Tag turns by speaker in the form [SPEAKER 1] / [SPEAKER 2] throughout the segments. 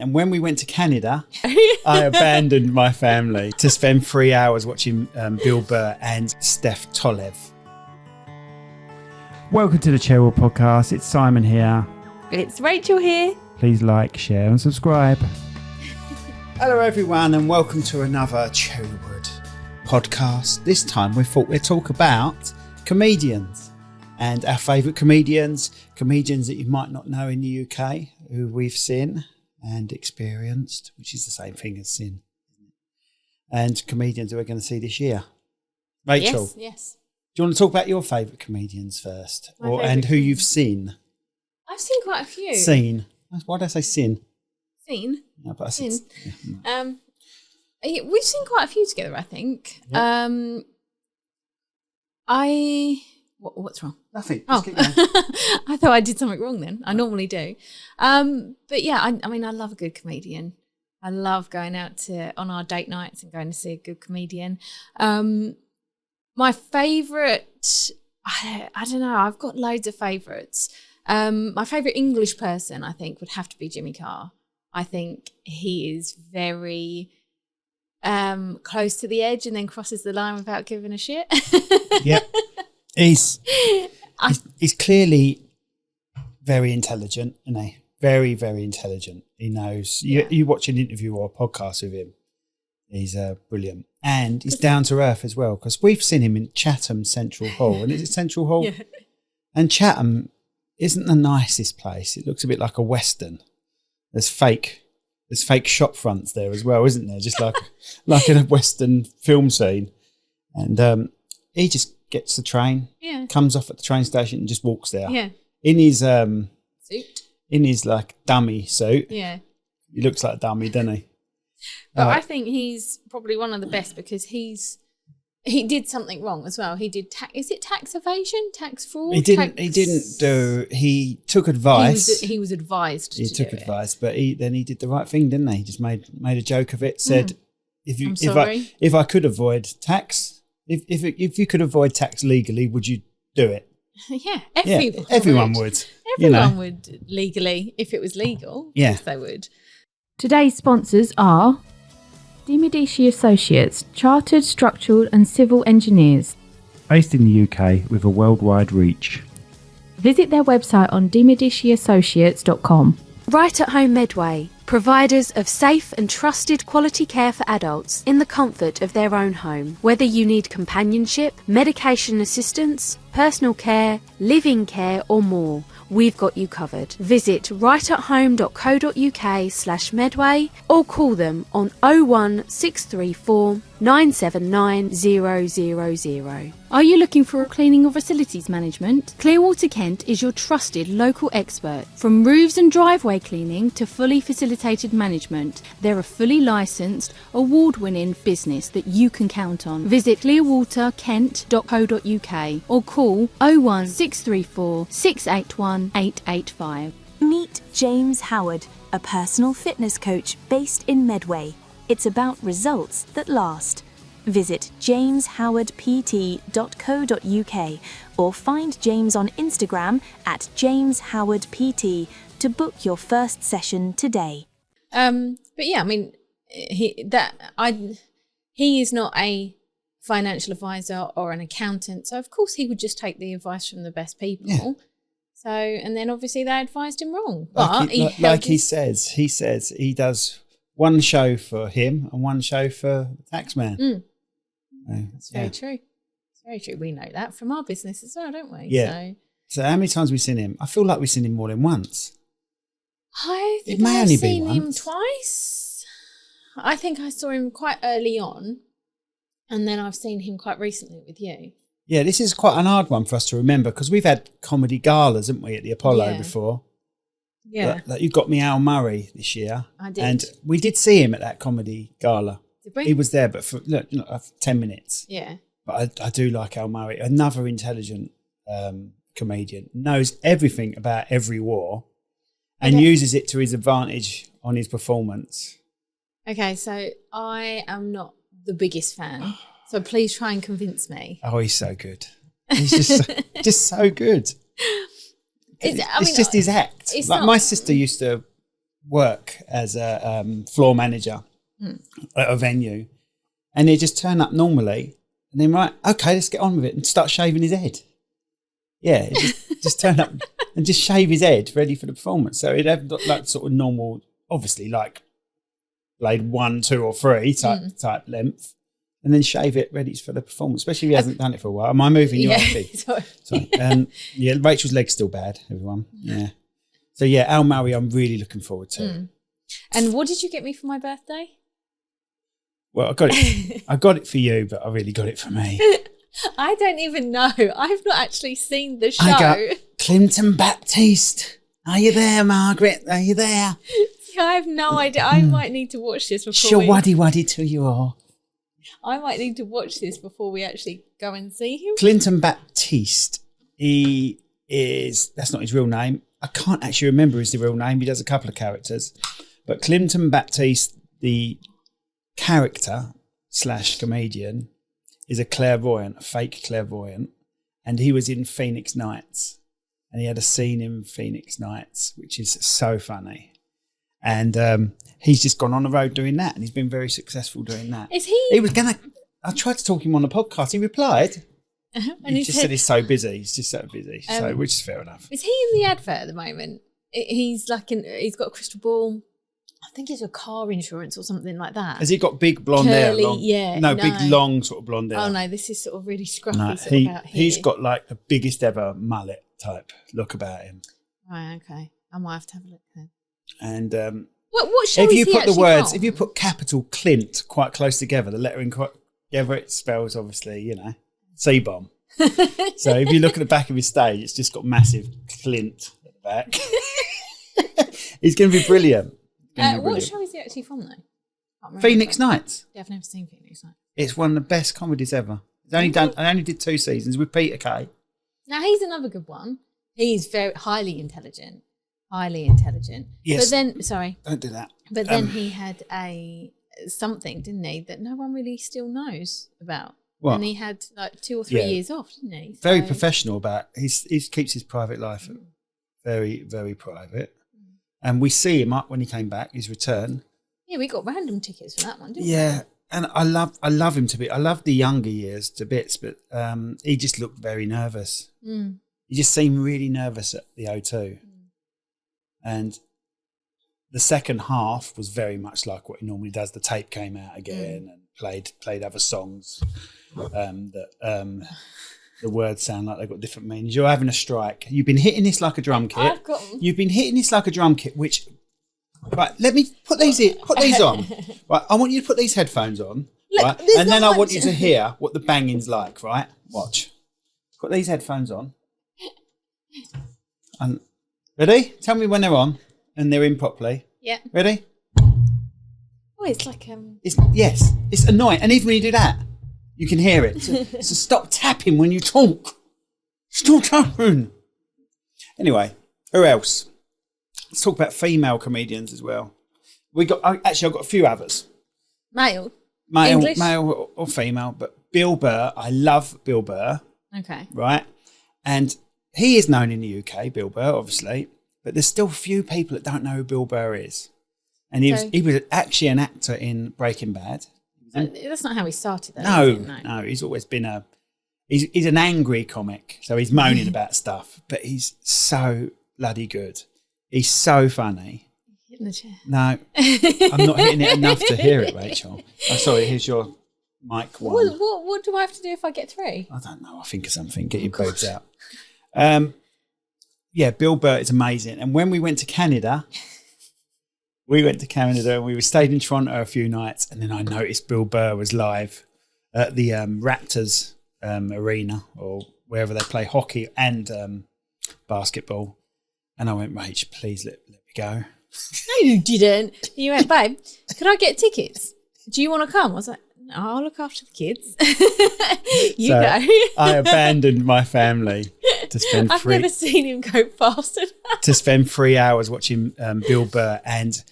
[SPEAKER 1] And when we went to Canada, I abandoned my family to spend 3 hours watching Bill Burr and Steph Tolev. Welcome to the Cherrywood podcast. It's Simon here.
[SPEAKER 2] It's Rachel here.
[SPEAKER 1] Please like, share and subscribe. Hello everyone and welcome to another Cherrywood podcast. This time we thought we'd talk about comedians and our favourite comedians that you might not know in the UK, who we've seen and experienced, which is the same thing as sin. And comedians that we're going to see this year. Rachel.
[SPEAKER 2] Yes.
[SPEAKER 1] Do you want to talk about your favourite comedians first? And who you've seen?
[SPEAKER 2] I've seen quite a few.
[SPEAKER 1] Seen. Why did I say sin?
[SPEAKER 2] Seen?
[SPEAKER 1] No, but I said,
[SPEAKER 2] Seen. We've seen quite a few together, I think.
[SPEAKER 1] Yep.
[SPEAKER 2] What's wrong?
[SPEAKER 1] Nothing.
[SPEAKER 2] Oh,
[SPEAKER 1] Just keep going.
[SPEAKER 2] I thought I did something wrong then. I normally do. But yeah, I mean, I love a good comedian. I love going out on our date nights and going to see a good comedian. My favourite, I don't know, I've got loads of favourites. My favourite English person, I think, would have to be Jimmy Carr. I think he is very close to the edge and then crosses the line without giving a shit.
[SPEAKER 1] Yep. He's clearly very intelligent, isn't he? Very, very intelligent. He knows.
[SPEAKER 2] Yeah.
[SPEAKER 1] You watch an interview or a podcast with him, he's brilliant. And he's down to earth as well, because we've seen him in Chatham Central Hall. And is it Central Hall?
[SPEAKER 2] Yeah.
[SPEAKER 1] And Chatham isn't the nicest place. It looks a bit like a Western. There's fake shop fronts there as well, isn't there? Just like in a Western film scene. And he just gets the train, comes off at the train station and just walks there.
[SPEAKER 2] Yeah.
[SPEAKER 1] In his
[SPEAKER 2] suit.
[SPEAKER 1] In his like dummy suit.
[SPEAKER 2] Yeah.
[SPEAKER 1] He looks like a dummy, doesn't he?
[SPEAKER 2] But I think he's probably one of the best because he did something wrong as well. He did is it tax evasion, tax fraud?
[SPEAKER 1] He took advice.
[SPEAKER 2] He was advised
[SPEAKER 1] He
[SPEAKER 2] to
[SPEAKER 1] took
[SPEAKER 2] do
[SPEAKER 1] advice, but he did the right thing, didn't he? He just made a joke of it, said if I could avoid tax, if you could avoid tax legally, would you do it?
[SPEAKER 2] Yeah,
[SPEAKER 1] everyone would.
[SPEAKER 2] Everyone would legally, if it was legal.
[SPEAKER 1] Yeah,
[SPEAKER 2] yes, they would.
[SPEAKER 3] Today's sponsors are Dimodici Associates, Chartered Structural and Civil Engineers.
[SPEAKER 1] Based in the UK with a worldwide reach.
[SPEAKER 3] Visit their website on dimodiciassociates.com.
[SPEAKER 4] Right at Home Medway, providers of safe and trusted quality care for adults in the comfort of their own home. Whether you need companionship, medication assistance, personal care, living care or more, we've got you covered. Visit rightathome.co.uk/medway or call them on 01634 979 000.
[SPEAKER 3] Are you looking for a cleaning or facilities management? Clearwater Kent is your trusted local expert. From roofs and driveway cleaning to fully facilitated management, they're a fully licensed, award-winning business that you can count on. Visit clearwaterkent.co.uk or call 01634 681 885.
[SPEAKER 5] Meet James Howard, a personal fitness coach based in Medway. It's about results that last. Visit jameshowardpt.co.uk or find James on Instagram at jameshowardpt to book your first session today.
[SPEAKER 2] But yeah, I mean, he is not a financial advisor or an accountant, so of course he would just take the advice from the best people. Yeah. So, and then obviously they advised him wrong. But
[SPEAKER 1] he says he does one show for him and one show for the taxman.
[SPEAKER 2] That's very true. It's very true. We know that from our business as well, don't we?
[SPEAKER 1] Yeah. So how many times have we seen him? I feel like we've seen him more than once.
[SPEAKER 2] I think I've seen him twice. I think I saw him quite early on, and then I've seen him quite recently with you.
[SPEAKER 1] Yeah, this is quite an hard one for us to remember because we've had comedy galas, haven't we, at the Apollo before?
[SPEAKER 2] Yeah.
[SPEAKER 1] Like you got me Al Murray this year.
[SPEAKER 2] I did.
[SPEAKER 1] And we did see him at that comedy gala.
[SPEAKER 2] Did we?
[SPEAKER 1] He was there, but for 10 minutes.
[SPEAKER 2] Yeah.
[SPEAKER 1] But I do like Al Murray, another intelligent comedian, knows everything about every war and uses it to his advantage on his performance.
[SPEAKER 2] Okay, so I am not the biggest fan, so please try and convince me.
[SPEAKER 1] Oh, he's so good. He's just so good. It's just his act. Like my sister used to work as a floor manager at a venue, and he'd just turn up normally, and then right, okay, let's get on with it, and start shaving his head. Yeah, just turn up and just shave his head, ready for the performance. So he'd have like sort of normal, obviously like blade 1, 2, or 3 type length, and then shave it ready for the performance. Especially if he hasn't done it for a while. Am I moving you off? Sorry. Yeah, Rachel's leg's still bad. Everyone. Yeah. So yeah, Al Murray, I'm really looking forward to.
[SPEAKER 2] And what did you get me for my birthday?
[SPEAKER 1] Well, I got it. I got it for you, but I really got it for me.
[SPEAKER 2] I don't even know. I've not actually seen the show.
[SPEAKER 1] I got Clinton Baptiste. Are you there, Margaret? Are you there?
[SPEAKER 2] I have no idea. I might need to watch this before.
[SPEAKER 1] Sure, waddy to you all.
[SPEAKER 2] I might need to watch this before we actually go and see him.
[SPEAKER 1] Clinton Baptiste. That's not his real name. I can't actually remember his real name. He does a couple of characters. But Clinton Baptiste, the character / comedian, is a clairvoyant, a fake clairvoyant. And he was in Phoenix Nights. And he had a scene in Phoenix Nights, which is so funny. And he's just gone on the road doing that. And he's been very successful doing that.
[SPEAKER 2] Is he?
[SPEAKER 1] He was going to... I tried to talk him on the podcast. He replied... And he just said he's so busy. He's just so busy, which is fair enough.
[SPEAKER 2] Is he in the advert at the moment? He's like he's got a crystal ball. I think it's a car insurance or something like that.
[SPEAKER 1] Has he got big blonde hair?
[SPEAKER 2] No,
[SPEAKER 1] big long sort of blonde hair.
[SPEAKER 2] Oh no, this is sort of really scruffy.
[SPEAKER 1] No,
[SPEAKER 2] sort of out here.
[SPEAKER 1] He's got like the biggest ever mullet type look about him.
[SPEAKER 2] Right, okay. I might have to have a look then.
[SPEAKER 1] And
[SPEAKER 2] what show
[SPEAKER 1] if
[SPEAKER 2] is
[SPEAKER 1] you
[SPEAKER 2] he
[SPEAKER 1] put the
[SPEAKER 2] actually
[SPEAKER 1] words,
[SPEAKER 2] from?
[SPEAKER 1] if you put capital Clint quite close together, the lettering quite together, it spells obviously, C-bomb. So if you look at the back of his stage, it's just got massive Clint at the back. He's going to be brilliant.
[SPEAKER 2] What show is he actually from though?
[SPEAKER 1] Phoenix Nights.
[SPEAKER 2] Yeah, I've never seen Phoenix Nights.
[SPEAKER 1] It's one of the best comedies ever. I only did 2 seasons with Peter Kay.
[SPEAKER 2] Now he's another good one. He's very highly intelligent.
[SPEAKER 1] Yes.
[SPEAKER 2] But then, sorry.
[SPEAKER 1] Don't do that.
[SPEAKER 2] But then he had something, didn't he, that no one really still knows about.
[SPEAKER 1] What?
[SPEAKER 2] And he had like 2 or 3 years off, didn't he? So,
[SPEAKER 1] very professional about he keeps his private life very, very private. And we see him up when he came back, his return.
[SPEAKER 2] Yeah, we got random tickets for that one, didn't we?
[SPEAKER 1] Yeah. And I love him to bits. I love the younger years to bits, but he just looked very nervous. He just seemed really nervous at the O2. And the second half was very much like what he normally does. The tape came out again and played other songs that the words sound like they've got different meanings. You're having a strike. You've been hitting this like a drum kit.
[SPEAKER 2] I've got them.
[SPEAKER 1] You've been hitting this like a drum kit, which... Right, let me put these on. Right, I want you to put these headphones on.
[SPEAKER 2] Look,
[SPEAKER 1] right? And then I want you to hear what the banging's like, right? Watch. Put these headphones on. And ready? Tell me when they're on and they're in properly.
[SPEAKER 2] Yeah.
[SPEAKER 1] Ready?
[SPEAKER 2] Oh, it's like
[SPEAKER 1] It's annoying. And even when you do that, you can hear it. So stop tapping when you talk. Stop tapping. Anyway, who else? Let's talk about female comedians as well. I've got a few others.
[SPEAKER 2] Male
[SPEAKER 1] or female, but Bill Burr. I love Bill Burr.
[SPEAKER 2] Okay.
[SPEAKER 1] Right? And he is known in the UK, Bill Burr, obviously, but there's still few people that don't know who Bill Burr is. And he was actually an actor in Breaking Bad.
[SPEAKER 2] That's not how he started, though.
[SPEAKER 1] No. He's always been he's an angry comic, so he's moaning about stuff, but he's so bloody good. He's so funny.
[SPEAKER 2] Hitting the chair.
[SPEAKER 1] No, I'm not hitting it enough to hear it, Rachel. Oh, sorry, here's your mic one.
[SPEAKER 2] What do I have to do if I get 3?
[SPEAKER 1] I don't know. I think of something. Get your boobs out. Yeah, Bill Burr is amazing. And when we went to Canada, and we stayed in Toronto a few nights, and then I noticed Bill Burr was live at the Raptors arena, or wherever they play hockey and basketball. And I went, Rach, please let me go.
[SPEAKER 2] No, you didn't. You went, babe, could I get tickets? Do you want to come? I was like, no, I'll look after the kids. You go.
[SPEAKER 1] I abandoned my family to spend
[SPEAKER 2] I've never seen him go faster.
[SPEAKER 1] To spend 3 hours watching Bill Burr, and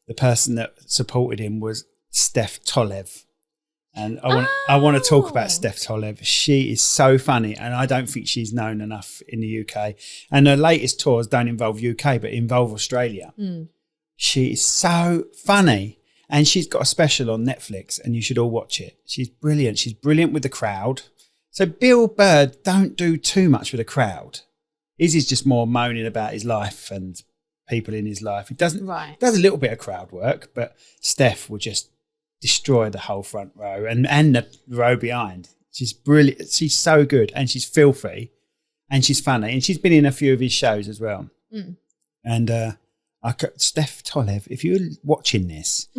[SPEAKER 1] the person that supported him was Steph Tolev. And I want to talk about Steph Tolev. She is so funny, and I don't think she's known enough in the UK. And her latest tours don't involve UK, but involve Australia. She is so funny. And she's got a special on Netflix and you should all watch it. She's brilliant. She's brilliant with the crowd. So Bill Burr don't do too much with the crowd. He's just more moaning about his life and people in his life. He does a little bit of crowd work, but Steph will just destroy the whole front row and the row behind. She's brilliant. She's so good and she's filthy and she's funny. And she's been in a few of his shows as well. And Steph Tolev, if you're watching this,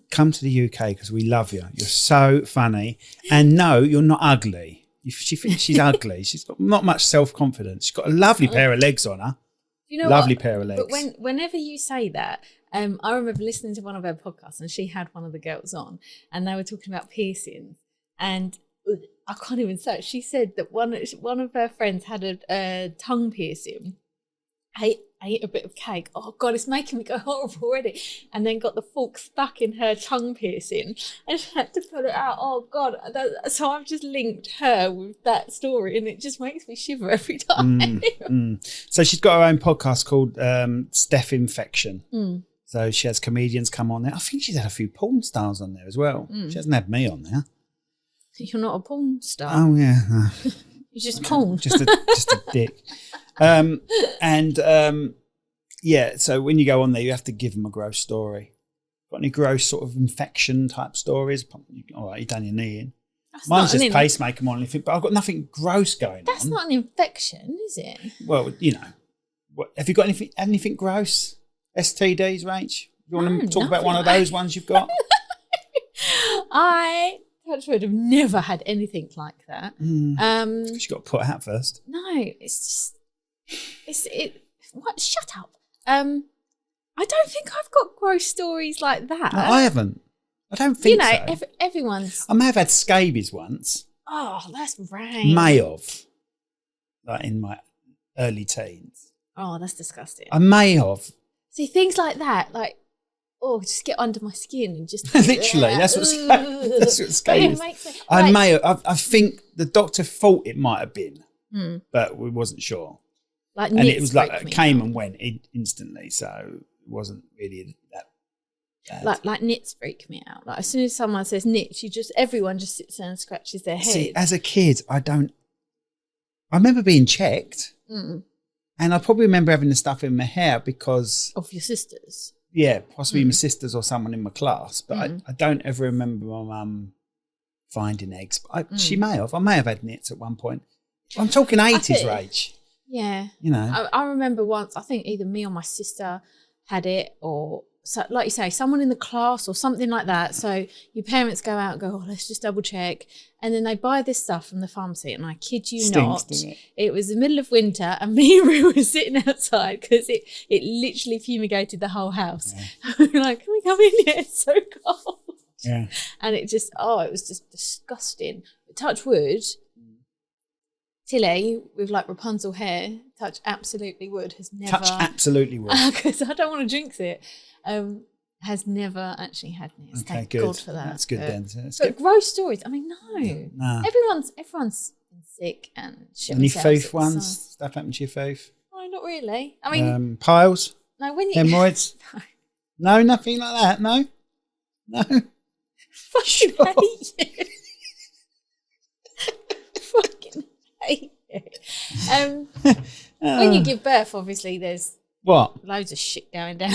[SPEAKER 1] come to the UK because we love you. You're so funny. And no, you're not ugly. She thinks she's ugly. She's got not much self-confidence. She's got a lovely pair of legs on her.
[SPEAKER 2] You know
[SPEAKER 1] lovely
[SPEAKER 2] what?
[SPEAKER 1] Pair of legs.
[SPEAKER 2] But whenever you say that, I remember listening to one of her podcasts and she had one of the girls on and they were talking about piercings. And I can't even say it. She said that one of her friends had a tongue piercing. Ate a bit of cake. Oh God, it's making me go horrible already. And then got the fork stuck in her tongue piercing and she had to pull it out. Oh God. So I've just linked her with that story and it just makes me shiver every time.
[SPEAKER 1] So she's got her own podcast called Steph Infection. So she has comedians come on there. I think she's had a few porn stars on there as well. She hasn't had me on there.
[SPEAKER 2] You're not a porn star.
[SPEAKER 1] Oh yeah.
[SPEAKER 2] You're just porn.
[SPEAKER 1] Just a dick. Yeah, so when you go on there, you have to give them a gross story. Got any gross sort of infection type stories? All right, you done your knee in. Mine's just pacemaker monitoring, but I've got nothing gross going on.
[SPEAKER 2] That's not an infection, is it?
[SPEAKER 1] Well, you know, have you got anything gross? STDs, Rach? You want to talk about one of those ones you've got?
[SPEAKER 2] I would have never had anything like that.
[SPEAKER 1] Because you got to put it out first.
[SPEAKER 2] No, it's just what? Shut up. I don't think I've got gross stories like that.
[SPEAKER 1] No, I haven't. I don't think so.
[SPEAKER 2] Everyone's.
[SPEAKER 1] I may have had scabies once.
[SPEAKER 2] Oh, that's right.
[SPEAKER 1] May have, like in my early teens.
[SPEAKER 2] Oh, that's disgusting.
[SPEAKER 1] I may have.
[SPEAKER 2] See, things like that, like, just get under my skin and just
[SPEAKER 1] literally. That's what scabies. I may have. I think the doctor thought it might have been, but we wasn't sure.
[SPEAKER 2] Like
[SPEAKER 1] and
[SPEAKER 2] Nits
[SPEAKER 1] it was like it came and went instantly, so it wasn't really that bad.
[SPEAKER 2] Like Nits freak me out. Like as soon as someone says Nits, everyone just sits there and scratches their head.
[SPEAKER 1] See, as a kid, I remember being checked, and I probably remember having the stuff in my hair because
[SPEAKER 2] of your sisters.
[SPEAKER 1] Yeah, possibly my sisters or someone in my class, but I don't ever remember my mum finding eggs. But she may have. I may have had Nits at one point. I'm talking 80s, Rach.
[SPEAKER 2] Yeah.
[SPEAKER 1] You know.
[SPEAKER 2] I remember once, I think either me or my sister had it, or so, like you say, someone in the class or something like that. So your parents go out and go, let's just double check. And then they buy this stuff from the pharmacy. And I kid you not, it was the middle of winter and me and Rue were sitting outside because it literally fumigated the whole house. Yeah. We're like, can we come in here? It's so cold.
[SPEAKER 1] Yeah.
[SPEAKER 2] And it was just disgusting. But touch wood, Tilly, with like Rapunzel hair, touch absolutely wood, has never...
[SPEAKER 1] Touch absolutely wood.
[SPEAKER 2] Because I don't want to jinx it. Has never actually had Nits.
[SPEAKER 1] Okay,
[SPEAKER 2] Thank
[SPEAKER 1] good.
[SPEAKER 2] God for that.
[SPEAKER 1] That's good then.
[SPEAKER 2] But gross stories, I mean, no. Everyone's been sick and shit.
[SPEAKER 1] Any foof ones? Stuff happened to your foof?
[SPEAKER 2] No, not really. I mean...
[SPEAKER 1] piles?
[SPEAKER 2] No, when you...
[SPEAKER 1] Hemorrhoids? No, nothing like that, no? No?
[SPEAKER 2] Fucking hate you. Fucking hate you. When you give birth, obviously, there's loads of shit going down.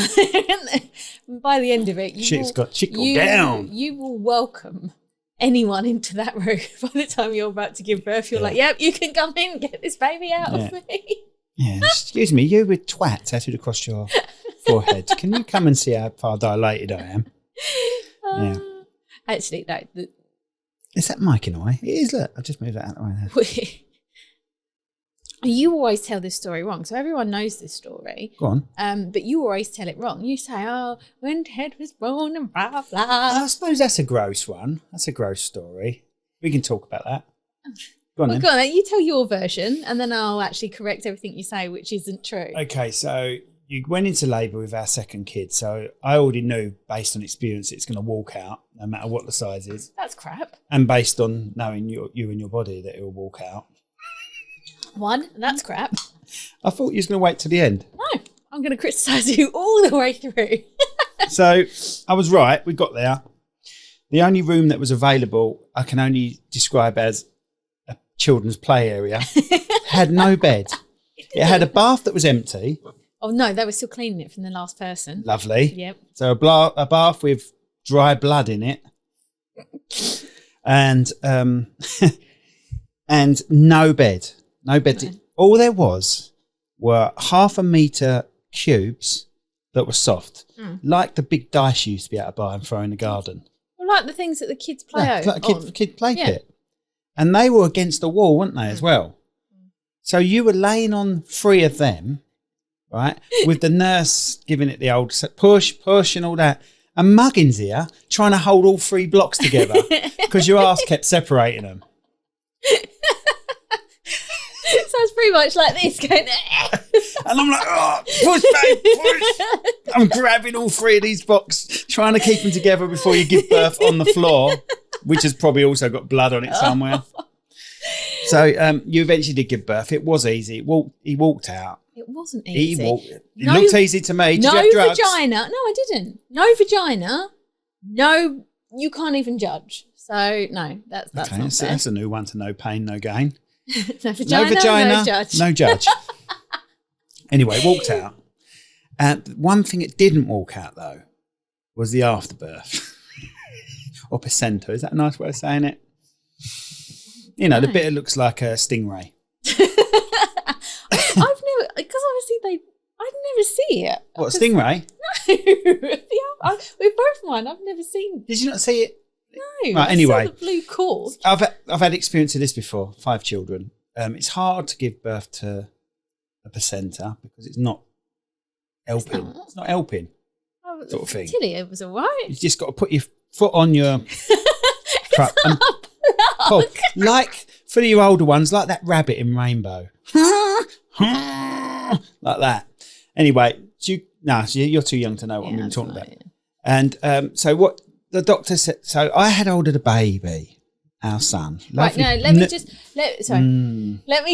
[SPEAKER 2] And by the end of it, you will welcome anyone into that room. By the time you're about to give birth, you're like, yep, you can come in and get this baby out of me.
[SPEAKER 1] Yeah, excuse me, you with twat tattooed across your forehead. Can you come and see how far dilated I am? Yeah.
[SPEAKER 2] Actually, no.
[SPEAKER 1] Is that Mike and I? It is, look. I've just moved that out of the way.
[SPEAKER 2] You always tell this story wrong. So everyone knows this story.
[SPEAKER 1] Go on.
[SPEAKER 2] But you always tell it wrong. You say, when Ted was born and blah, blah.
[SPEAKER 1] I suppose that's a gross one. That's a gross story. We can talk about that. Go on then.
[SPEAKER 2] Go on then. You tell your version and then I'll actually correct everything you say, which isn't true.
[SPEAKER 1] Okay, so you went into labour with our second kid. So I already knew, based on experience, it's going to walk out, no matter what the size is.
[SPEAKER 2] That's crap.
[SPEAKER 1] And based on knowing you and your body, that it will walk out.
[SPEAKER 2] That's crap.
[SPEAKER 1] I thought you was going to wait to the end.
[SPEAKER 2] No, I'm going to criticise you all the way through.
[SPEAKER 1] So I was right. We got there. The only room that was available, I can only describe as a children's play area, had no bed. It had a bath that was empty.
[SPEAKER 2] Oh, no, they were still cleaning it from the last person.
[SPEAKER 1] Lovely.
[SPEAKER 2] Yep.
[SPEAKER 1] So a bath with dry blood in it. And and no bed. No bed. No. All there were 1/2 metre cubes that were soft, like the big dice you used to be able to buy and throw in the garden.
[SPEAKER 2] Well, like the things that the kids play out.
[SPEAKER 1] Like a kid play pit. And they were against the wall, weren't they, as well? So you were laying on 3 of them, right, with the nurse giving it the old push, and all that. And Muggins here trying to hold all 3 blocks together because your ass kept separating them.
[SPEAKER 2] Sounds pretty much like this going.
[SPEAKER 1] And I'm like, oh, push, babe, push. I'm grabbing all 3 of these blocks, trying to keep them together before you give birth on the floor, which has probably also got blood on it somewhere. So you eventually did give birth. It was easy. He walked out.
[SPEAKER 2] It wasn't easy.
[SPEAKER 1] It looked easy to me. Did you have drugs?
[SPEAKER 2] Vagina. No, I didn't. No vagina. No, you can't even judge. So no, that's not fair.
[SPEAKER 1] That's a new one to no pain, no gain.
[SPEAKER 2] No vagina, no judge.
[SPEAKER 1] No judge. Anyway, walked out. One thing it didn't walk out though was the afterbirth or placenta. Is that a nice way of saying it? You know, the bit that looks like a stingray.
[SPEAKER 2] I've never, because obviously I'd never see it.
[SPEAKER 1] What, a stingray?
[SPEAKER 2] No. With both mine, I've never seen.
[SPEAKER 1] Did you not see it?
[SPEAKER 2] No.
[SPEAKER 1] Right, anyway.
[SPEAKER 2] I saw the blue cord.
[SPEAKER 1] I've had experience of this before, 5 children. It's hard to give birth to a placenta because it's not helping. It's not helping, sort of thing.
[SPEAKER 2] It was all right.
[SPEAKER 1] You just got to put your foot on your truck and pull. Like for the older ones, like that rabbit in Rainbow. Like that. Anyway, you're too young to know what I'm talking about. Yeah. And so what the doctor said, so I had ordered a baby, our son. Lovely.
[SPEAKER 2] Right, no, let me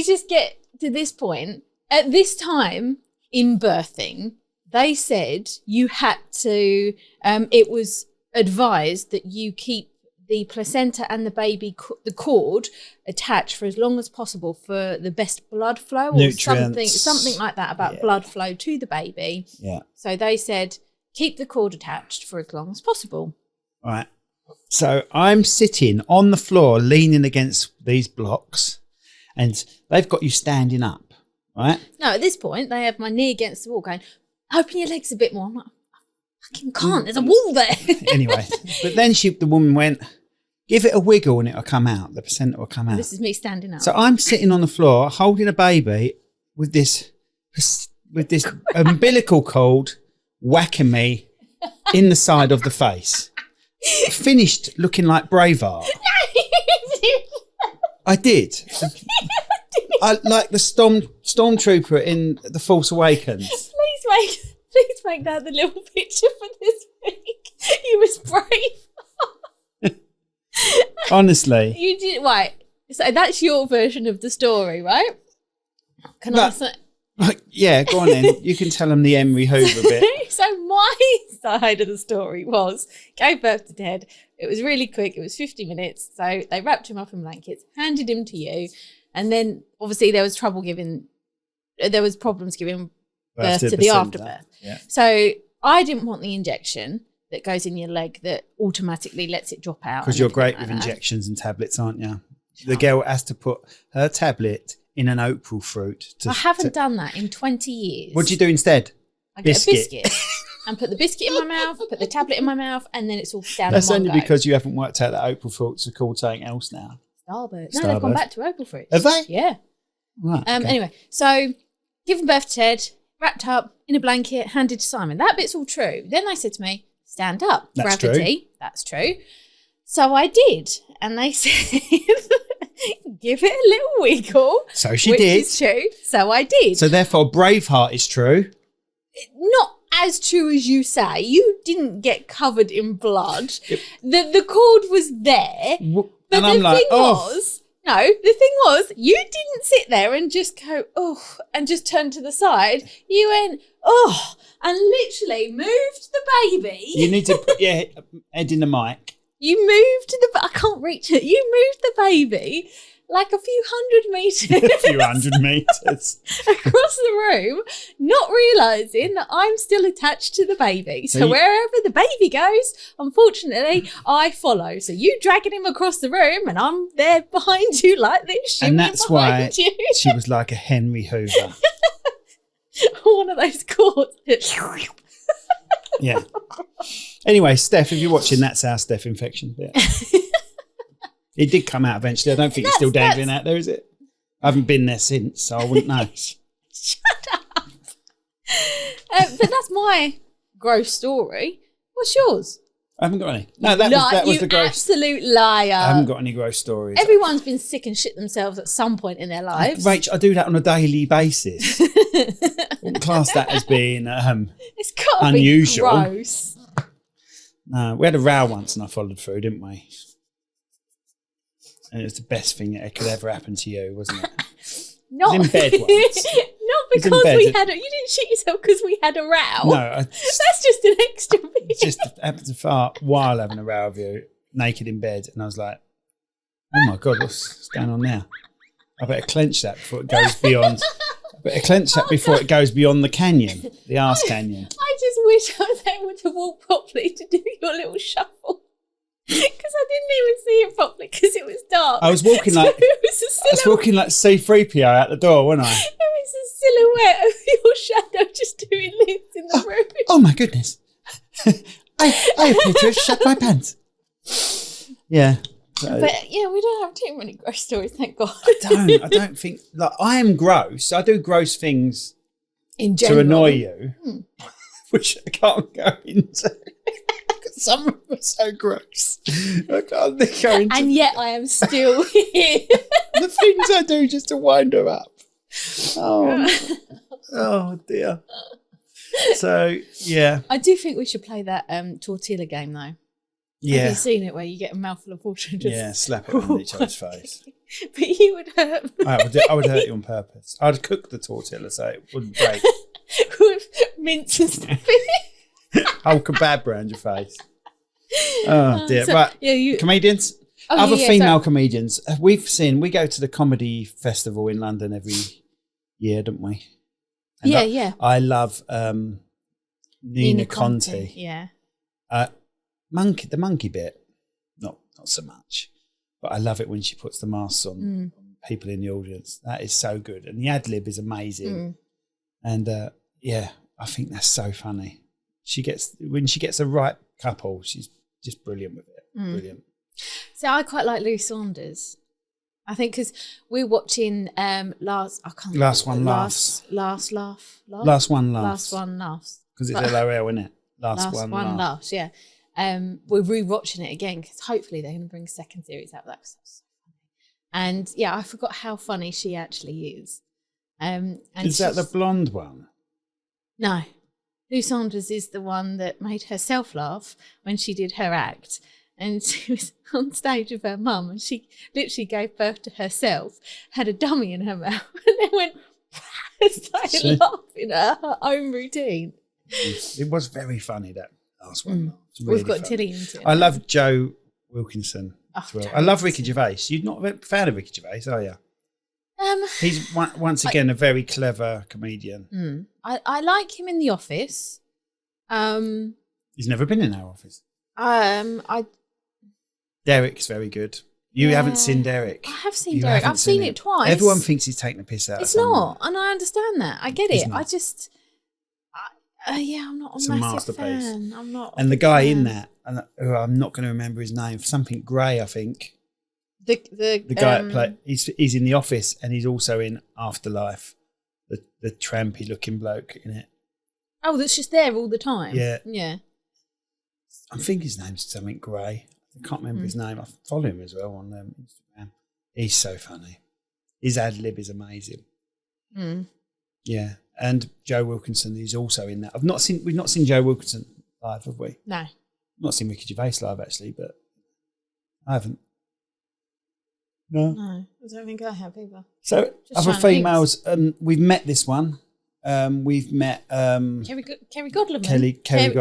[SPEAKER 2] just get to this point. At this time in birthing, they said you had to, it was advised that you keep the placenta and the baby, the cord attached for as long as possible for the best blood flow or something like that about blood flow to the baby.
[SPEAKER 1] Yeah.
[SPEAKER 2] So they said, keep the cord attached for as long as possible.
[SPEAKER 1] Right. So I'm sitting on the floor leaning against these blocks and they've got you standing up, right?
[SPEAKER 2] No, at this point, they have my knee against the wall going, open your legs a bit more. I'm like, I fucking can't. There's a wall there.
[SPEAKER 1] Anyway, but then the woman went, give it a wiggle and it'll come out. The placenta will come out.
[SPEAKER 2] This is me standing up.
[SPEAKER 1] So I'm sitting on the floor holding a baby with this umbilical cord whacking me in the side of the face. Finished looking like Braveheart. I did. I like the stormtrooper in The Force Awakens.
[SPEAKER 2] Please make that the little picture for this week. You was brave.
[SPEAKER 1] Honestly.
[SPEAKER 2] You did right. So that's your version of the story, right? I say?
[SPEAKER 1] Yeah, go on then. You can tell them the Emery Hoover bit.
[SPEAKER 2] So my side of the story was gave birth to Ted. It was really quick. It was 50 minutes. So they wrapped him up in blankets, handed him to you, and then obviously there was problems giving birth to the afterbirth.
[SPEAKER 1] Yeah.
[SPEAKER 2] So I didn't want the injection that goes in your leg that automatically lets it drop out.
[SPEAKER 1] Because you're great with injections and tablets, aren't you? The girl has to put her tablet in an April fruit.
[SPEAKER 2] I haven't done that in 20 years.
[SPEAKER 1] What do you do instead?
[SPEAKER 2] I get a biscuit and put the biscuit in my mouth, put the tablet in my mouth, and then it's all down.
[SPEAKER 1] That's
[SPEAKER 2] in one
[SPEAKER 1] only
[SPEAKER 2] go.
[SPEAKER 1] because you haven't worked out that April fruits are called something else now.
[SPEAKER 2] Starbird. No, they've gone back to April fruits.
[SPEAKER 1] Have they?
[SPEAKER 2] Yeah.
[SPEAKER 1] Right. Okay.
[SPEAKER 2] Anyway, so given birth to Ted, wrapped up in a blanket, handed to Simon. That bit's all true. Then they said to me, stand up.
[SPEAKER 1] That's
[SPEAKER 2] gravity.
[SPEAKER 1] True.
[SPEAKER 2] That's true. So I did. And they said, give it a little wiggle.
[SPEAKER 1] So she
[SPEAKER 2] which
[SPEAKER 1] did.
[SPEAKER 2] Is true. So I did.
[SPEAKER 1] So therefore, Braveheart is true.
[SPEAKER 2] Not as true as you say. You didn't get covered in blood. The cord was there.
[SPEAKER 1] And
[SPEAKER 2] But
[SPEAKER 1] I'm
[SPEAKER 2] the
[SPEAKER 1] like,
[SPEAKER 2] thing was, No, the thing was, you didn't sit there and just go, oh, and just turn to the side. You went, oh, and literally moved the baby.
[SPEAKER 1] You need to put your head in the mic.
[SPEAKER 2] You moved I can't reach it. You moved the baby like a few hundred metres.
[SPEAKER 1] A few hundred metres.
[SPEAKER 2] Across the room, not realising that I'm still attached to the baby. So wherever the baby goes, unfortunately, I follow. So you dragging him across the room and I'm there behind you like this.
[SPEAKER 1] And that's why she was like a Henry Hoover.
[SPEAKER 2] One of those cords.
[SPEAKER 1] Yeah. Anyway, Steph, if you're watching, that's our Steph infection bit. It did come out eventually. I don't think it's still dangling out there, is it? I haven't been there since, so I wouldn't know.
[SPEAKER 2] Shut up. But that's my gross story. What's yours?
[SPEAKER 1] I haven't got any. No, that was the gross.
[SPEAKER 2] Absolute liar.
[SPEAKER 1] I haven't got any gross stories.
[SPEAKER 2] Everyone's been sick and shit themselves at some point in their lives.
[SPEAKER 1] Rach, I do that on a daily basis. I wouldn't class that as being
[SPEAKER 2] it's gotta
[SPEAKER 1] unusual.
[SPEAKER 2] Be gross.
[SPEAKER 1] No, we had a row once and I followed through, didn't we? And it was the best thing that could ever happen to you, wasn't it?
[SPEAKER 2] Not
[SPEAKER 1] in bed once.
[SPEAKER 2] Not because we had you didn't shit yourself because we had a row.
[SPEAKER 1] No,
[SPEAKER 2] that's just an extra bit.
[SPEAKER 1] It just happened to fart while having a row with you, naked in bed, and I was like, "Oh my god, what's going on now? I better clench that before it goes beyond. I better clench that before it goes beyond the canyon, the arse canyon."
[SPEAKER 2] I just wish I was able to walk properly to do your little shuffle. Because I didn't even see it properly because it was dark.
[SPEAKER 1] I was walking like C-3PO out the door, wasn't I?
[SPEAKER 2] It was a silhouette of your shadow just doing this in the room.
[SPEAKER 1] Oh my goodness! I appear to have shut my pants. Yeah,
[SPEAKER 2] but yeah, we don't have too many gross stories, thank God.
[SPEAKER 1] I don't think like I am gross. I do gross things
[SPEAKER 2] in general
[SPEAKER 1] to annoy you, which I can't go into. Some of them are so gross. I can't go into.
[SPEAKER 2] And yet I am still here.
[SPEAKER 1] The things I do just to wind her up. Oh dear. So yeah,
[SPEAKER 2] I do think we should play that tortilla game though.
[SPEAKER 1] Yeah.
[SPEAKER 2] Have you seen it where you get a mouthful of water and just
[SPEAKER 1] slap it on each other's face?
[SPEAKER 2] But you would hurt me.
[SPEAKER 1] I would hurt you on purpose. I'd cook the tortilla so it wouldn't break.
[SPEAKER 2] With mince and stuff.
[SPEAKER 1] Whole kebab around your face. Oh dear.
[SPEAKER 2] So,
[SPEAKER 1] but
[SPEAKER 2] yeah,
[SPEAKER 1] comedians, other female comedians. We go to the comedy festival in London every year, don't we? And
[SPEAKER 2] yeah.
[SPEAKER 1] I love Nina Conti.
[SPEAKER 2] Yeah.
[SPEAKER 1] The monkey bit, not so much. But I love it when she puts the masks on people in the audience. That is so good. And the ad-lib is amazing. And I think that's so funny. When she gets the right couple, she's just brilliant with it. Brilliant.
[SPEAKER 2] So I quite like Lou Saunders. I think because we're watching Last One Laughs.
[SPEAKER 1] Because it's LOL, isn't it? Last One Laughs.
[SPEAKER 2] Yeah. We're rewatching it again because hopefully they're going to bring a second series out of that. So funny. And yeah, I forgot how funny she actually is. And
[SPEAKER 1] is that the blonde one?
[SPEAKER 2] No. Lou Saunders is the one that made herself laugh when she did her act. And she was on stage with her mum and she literally gave birth to herself, had a dummy in her mouth, and then went and started laughing at her own routine.
[SPEAKER 1] It was very funny, that last one. Really
[SPEAKER 2] We've got Tilly into it.
[SPEAKER 1] I love Joe Wilkinson as well.
[SPEAKER 2] Joe
[SPEAKER 1] I love Ricky Gervais. You're not a fan of Ricky Gervais, are you? He's once again a very clever comedian.
[SPEAKER 2] I like him in The Office.
[SPEAKER 1] He's never been in our office. Derek's very good. You haven't seen Derek.
[SPEAKER 2] I have seen Derek. I've seen it twice.
[SPEAKER 1] Everyone thinks he's taking the piss out.
[SPEAKER 2] It's not, and I understand that. I get it. I just, I'm not a massive fan. I'm not.
[SPEAKER 1] And the guy in that, who I'm not going to remember his name, something Gray, I think. The guy that played, he's in The Office and he's also in Afterlife, the trampy looking bloke in it.
[SPEAKER 2] Oh, that's just there all the time.
[SPEAKER 1] Yeah.
[SPEAKER 2] I
[SPEAKER 1] think his name's something Gray. I can't remember his name. I follow him as well on Instagram. He's so funny. His ad lib is amazing. Yeah, and Joe Wilkinson is also in that. We've not seen Joe Wilkinson live, have we?
[SPEAKER 2] No.
[SPEAKER 1] Not seen Ricky Gervais live actually, but I haven't. No,
[SPEAKER 2] I don't think I have either.
[SPEAKER 1] So other females, we've met this one. We've met
[SPEAKER 2] Kerry Godliman.
[SPEAKER 1] Kerry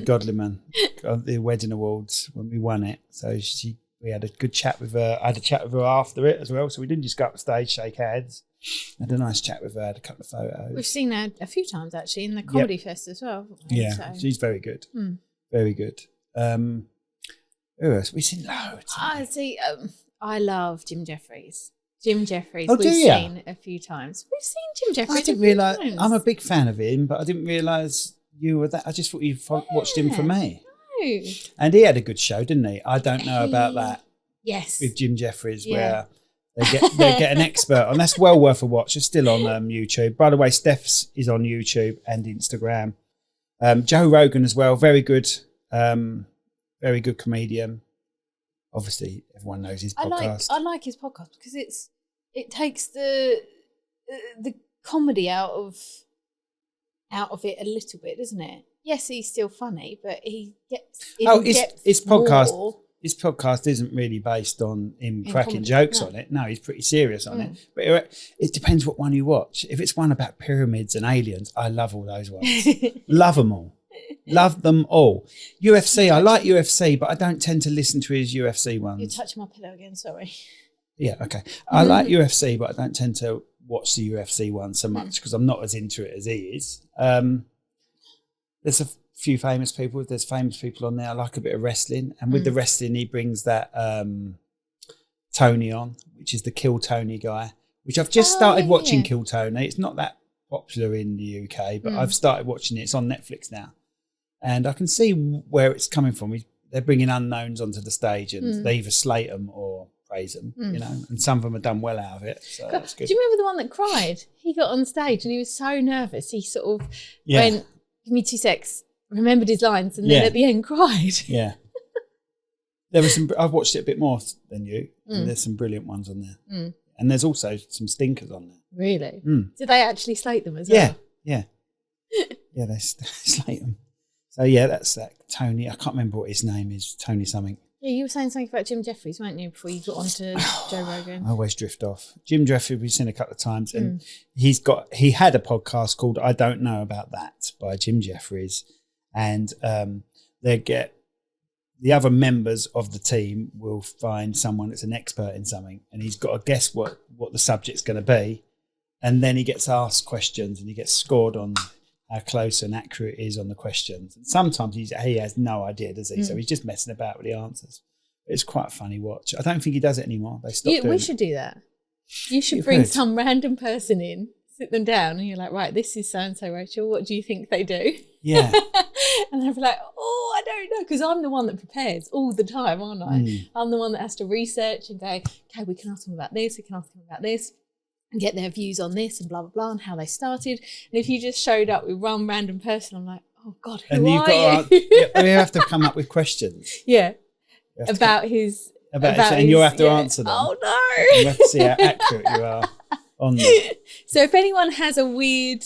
[SPEAKER 1] Godliman at the Wedding Awards when we won it. So we had a good chat with her. I had a chat with her after it as well. So we didn't just go up the stage, shake hands. Had a nice chat with her, had a couple of photos.
[SPEAKER 2] We've seen her a few times actually in the Comedy Fest as well.
[SPEAKER 1] Yeah, so. She's very good. Very good. Who else? We've seen loads.
[SPEAKER 2] I love Jim Jefferies. Jim Jefferies,
[SPEAKER 1] we've
[SPEAKER 2] seen a few times. We've seen Jim Jefferies.
[SPEAKER 1] I didn't realise. I'm a big fan of him, but I didn't realise you were that. I just thought you watched him for me. No. And he had a good show, didn't he? I don't know about that.
[SPEAKER 2] Yes.
[SPEAKER 1] With Jim Jefferies, where they get an expert on. That's well worth a watch. It's still on YouTube. By the way, Steph's is on YouTube and Instagram. Joe Rogan as well. Very good comedian. Obviously, everyone knows his podcast.
[SPEAKER 2] I like his podcast because it takes the comedy out of it a little bit, doesn't it? Yes, he's still funny, but he gets
[SPEAKER 1] his podcast.
[SPEAKER 2] More.
[SPEAKER 1] His podcast isn't really based on him cracking jokes on it. No, he's pretty serious on it. But it depends what one you watch. If it's one about pyramids and aliens, I love all those ones. Love them all. Love them all. UFC, I like UFC, but I don't tend to listen to his UFC ones.
[SPEAKER 2] You're touching my pillow again, sorry.
[SPEAKER 1] Yeah, okay. I like UFC, but I don't tend to watch the UFC one so much because I'm not as into it as he is. There's a few famous people. There's famous people on there. I like a bit of wrestling. And with the wrestling, he brings that Tony on, which is the Kill Tony guy, which I've just started watching Kill Tony. It's not that popular in the UK, but I've started watching it. It's on Netflix now. And I can see where it's coming from. They're bringing unknowns onto the stage and they either slate them or praise them, you know, and some of them have done well out of it. So that's good.
[SPEAKER 2] Do you remember the one that cried? He got on stage and he was so nervous. He sort of went, give me 2 secs, remembered his lines and then at the end cried. Yeah.
[SPEAKER 1] There was some, I've watched it a bit more than you. And there's some brilliant ones on there. And there's also some stinkers on there.
[SPEAKER 2] Really? Did they actually slate them as well?
[SPEAKER 1] Yeah. Yeah, they slate them. So yeah, that's that Tony. I can't remember what his name is. Tony something.
[SPEAKER 2] Yeah, you were saying something about Jim Jefferies, weren't you, before you got onto Joe Rogan?
[SPEAKER 1] I always drift off. Jim Jefferies we've seen a couple of times, and he had a podcast called "I Don't Know About That" by Jim Jefferies, and the other members of the team will find someone that's an expert in something, and he's got to guess what the subject's going to be, and then he gets asked questions and he gets scored on how close and accurate he is on the questions. And sometimes he has no idea, does he? So he's just messing about with the answers. It's quite a funny watch. I don't think he does it anymore. They stopped doing
[SPEAKER 2] we should do that. You should bring some random person in, sit them down, and you're like, right, this is so-and-so, Rachel. What do you think they do?
[SPEAKER 1] Yeah.
[SPEAKER 2] And they'll be like, I don't know, because I'm the one that prepares all the time, aren't I? I'm the one that has to research and go, okay, we can ask them about this, we can ask them about this, and get their views on this and blah, blah, blah, and how they started. And if you just showed up with one random person, I'm like, oh, God, who are you?
[SPEAKER 1] We have to come up with questions.
[SPEAKER 2] Yeah. About his...
[SPEAKER 1] and you'll have to answer them.
[SPEAKER 2] Oh, no.
[SPEAKER 1] You have to see how accurate you are on them.
[SPEAKER 2] So if anyone has a weird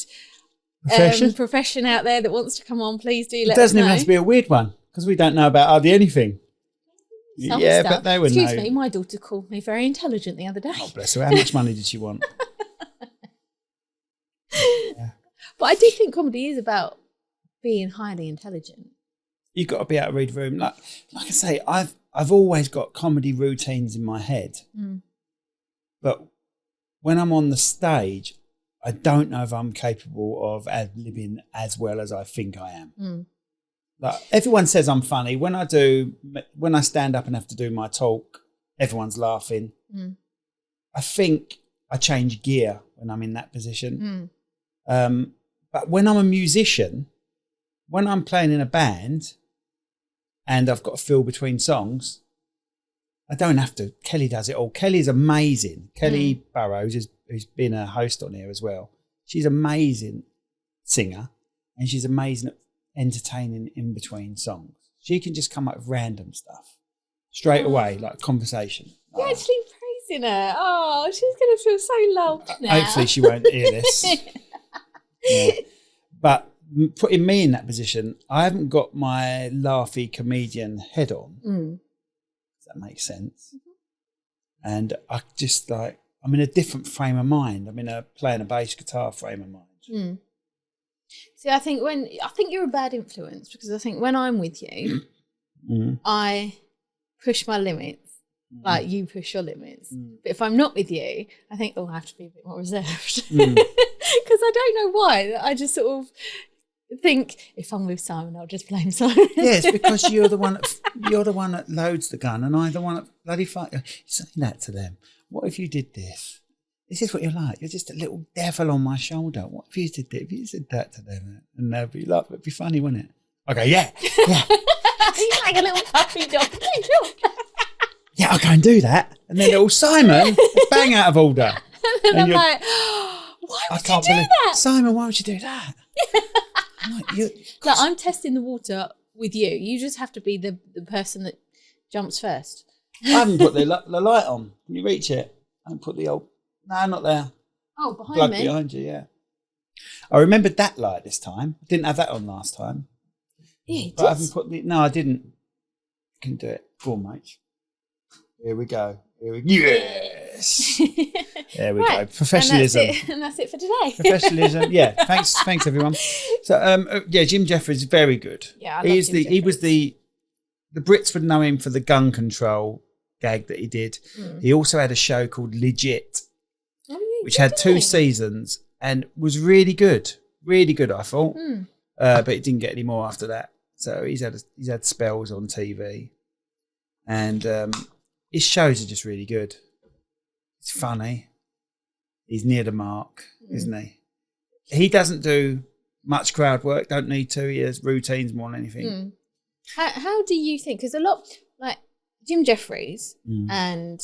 [SPEAKER 2] profession out there that wants to come on, please do let us know.
[SPEAKER 1] It doesn't even have to be a weird one, because we don't know about hardly anything.
[SPEAKER 2] Some
[SPEAKER 1] stuff.
[SPEAKER 2] But
[SPEAKER 1] they would
[SPEAKER 2] know.
[SPEAKER 1] Excuse
[SPEAKER 2] me, my daughter called me very intelligent the other day.
[SPEAKER 1] Oh, bless her. How much money did she want?
[SPEAKER 2] Yeah. But I do think comedy is about being highly intelligent.
[SPEAKER 1] You've got to be able to read the room. Like I say, I've always got comedy routines in my head. But when I'm on the stage, I don't know if I'm capable of ad-libbing as well as I think I am. Like everyone says I'm funny. When I stand up and have to do my talk, everyone's laughing. I think I change gear when I'm in that position. But when I'm a musician, when I'm playing in a band and I've got to fill between songs, I don't have to. Kelly does it all. Kelly's amazing. Kelly Burrows, who's been a host on here as well. She's an amazing singer and she's amazing at entertaining in between songs. She can just come up with random stuff straight away, like conversation.
[SPEAKER 2] You're actually praising her. Oh, she's going to feel so loved now.
[SPEAKER 1] Hopefully she won't hear this. Yeah. But putting me in that position, I haven't got my laughy comedian head on. Does that make sense? And I just like, I'm in a different frame of mind. I'm in a playing a bass guitar frame of mind.
[SPEAKER 2] Mm. See, I think you're a bad influence, because I think when I'm with you, I push my limits. Like you push your limits. But if I'm not with you, I think, I have to be a bit more reserved. Because I don't know why. I just sort of think if I'm with Simon, I'll just blame Simon.
[SPEAKER 1] Yes, because you're the one that loads the gun, and I'm the one that bloody fight. You're saying that to them. What if you did this? This is what you're like. You're just a little devil on my shoulder. What if you did that? If you said that to them, and they'd be like, it'd be funny, wouldn't it? I go, yeah.
[SPEAKER 2] You're like a little puppy dog.
[SPEAKER 1] Yeah, I'll go and do that. And then little Simon, bang out of order.
[SPEAKER 2] And I'm like, why would you do that?
[SPEAKER 1] Simon, why would you do that?
[SPEAKER 2] I'm testing the water with you. You just have to be the person that jumps first.
[SPEAKER 1] I haven't put the light on. Can you reach it? I haven't put the old... No, not there.
[SPEAKER 2] Oh, behind
[SPEAKER 1] Plug
[SPEAKER 2] me?
[SPEAKER 1] Behind you, yeah. I remembered that light this time. I didn't have that on last time.
[SPEAKER 2] Yeah, you
[SPEAKER 1] but
[SPEAKER 2] did.
[SPEAKER 1] I haven't put the... No, I didn't. Can do it. Go on, mate. Here we go. Yes. There we go. Professionalism.
[SPEAKER 2] And that's it for today.
[SPEAKER 1] Professionalism. Yeah. Thanks everyone. So Jim Jefferies is very good.
[SPEAKER 2] Yeah, I love Jim
[SPEAKER 1] he was the Brits would know him for the gun control gag that he did. He also had a show called Legit, which had 2 seasons and was really good. Really good, I thought. But it didn't get any more after that. So he's had spells on TV. And his shows are just really good. It's funny. He's near the mark, isn't he? He doesn't do much crowd work, don't need to. He has routines more than anything.
[SPEAKER 2] How do you think, because a lot, like Jim Jefferies and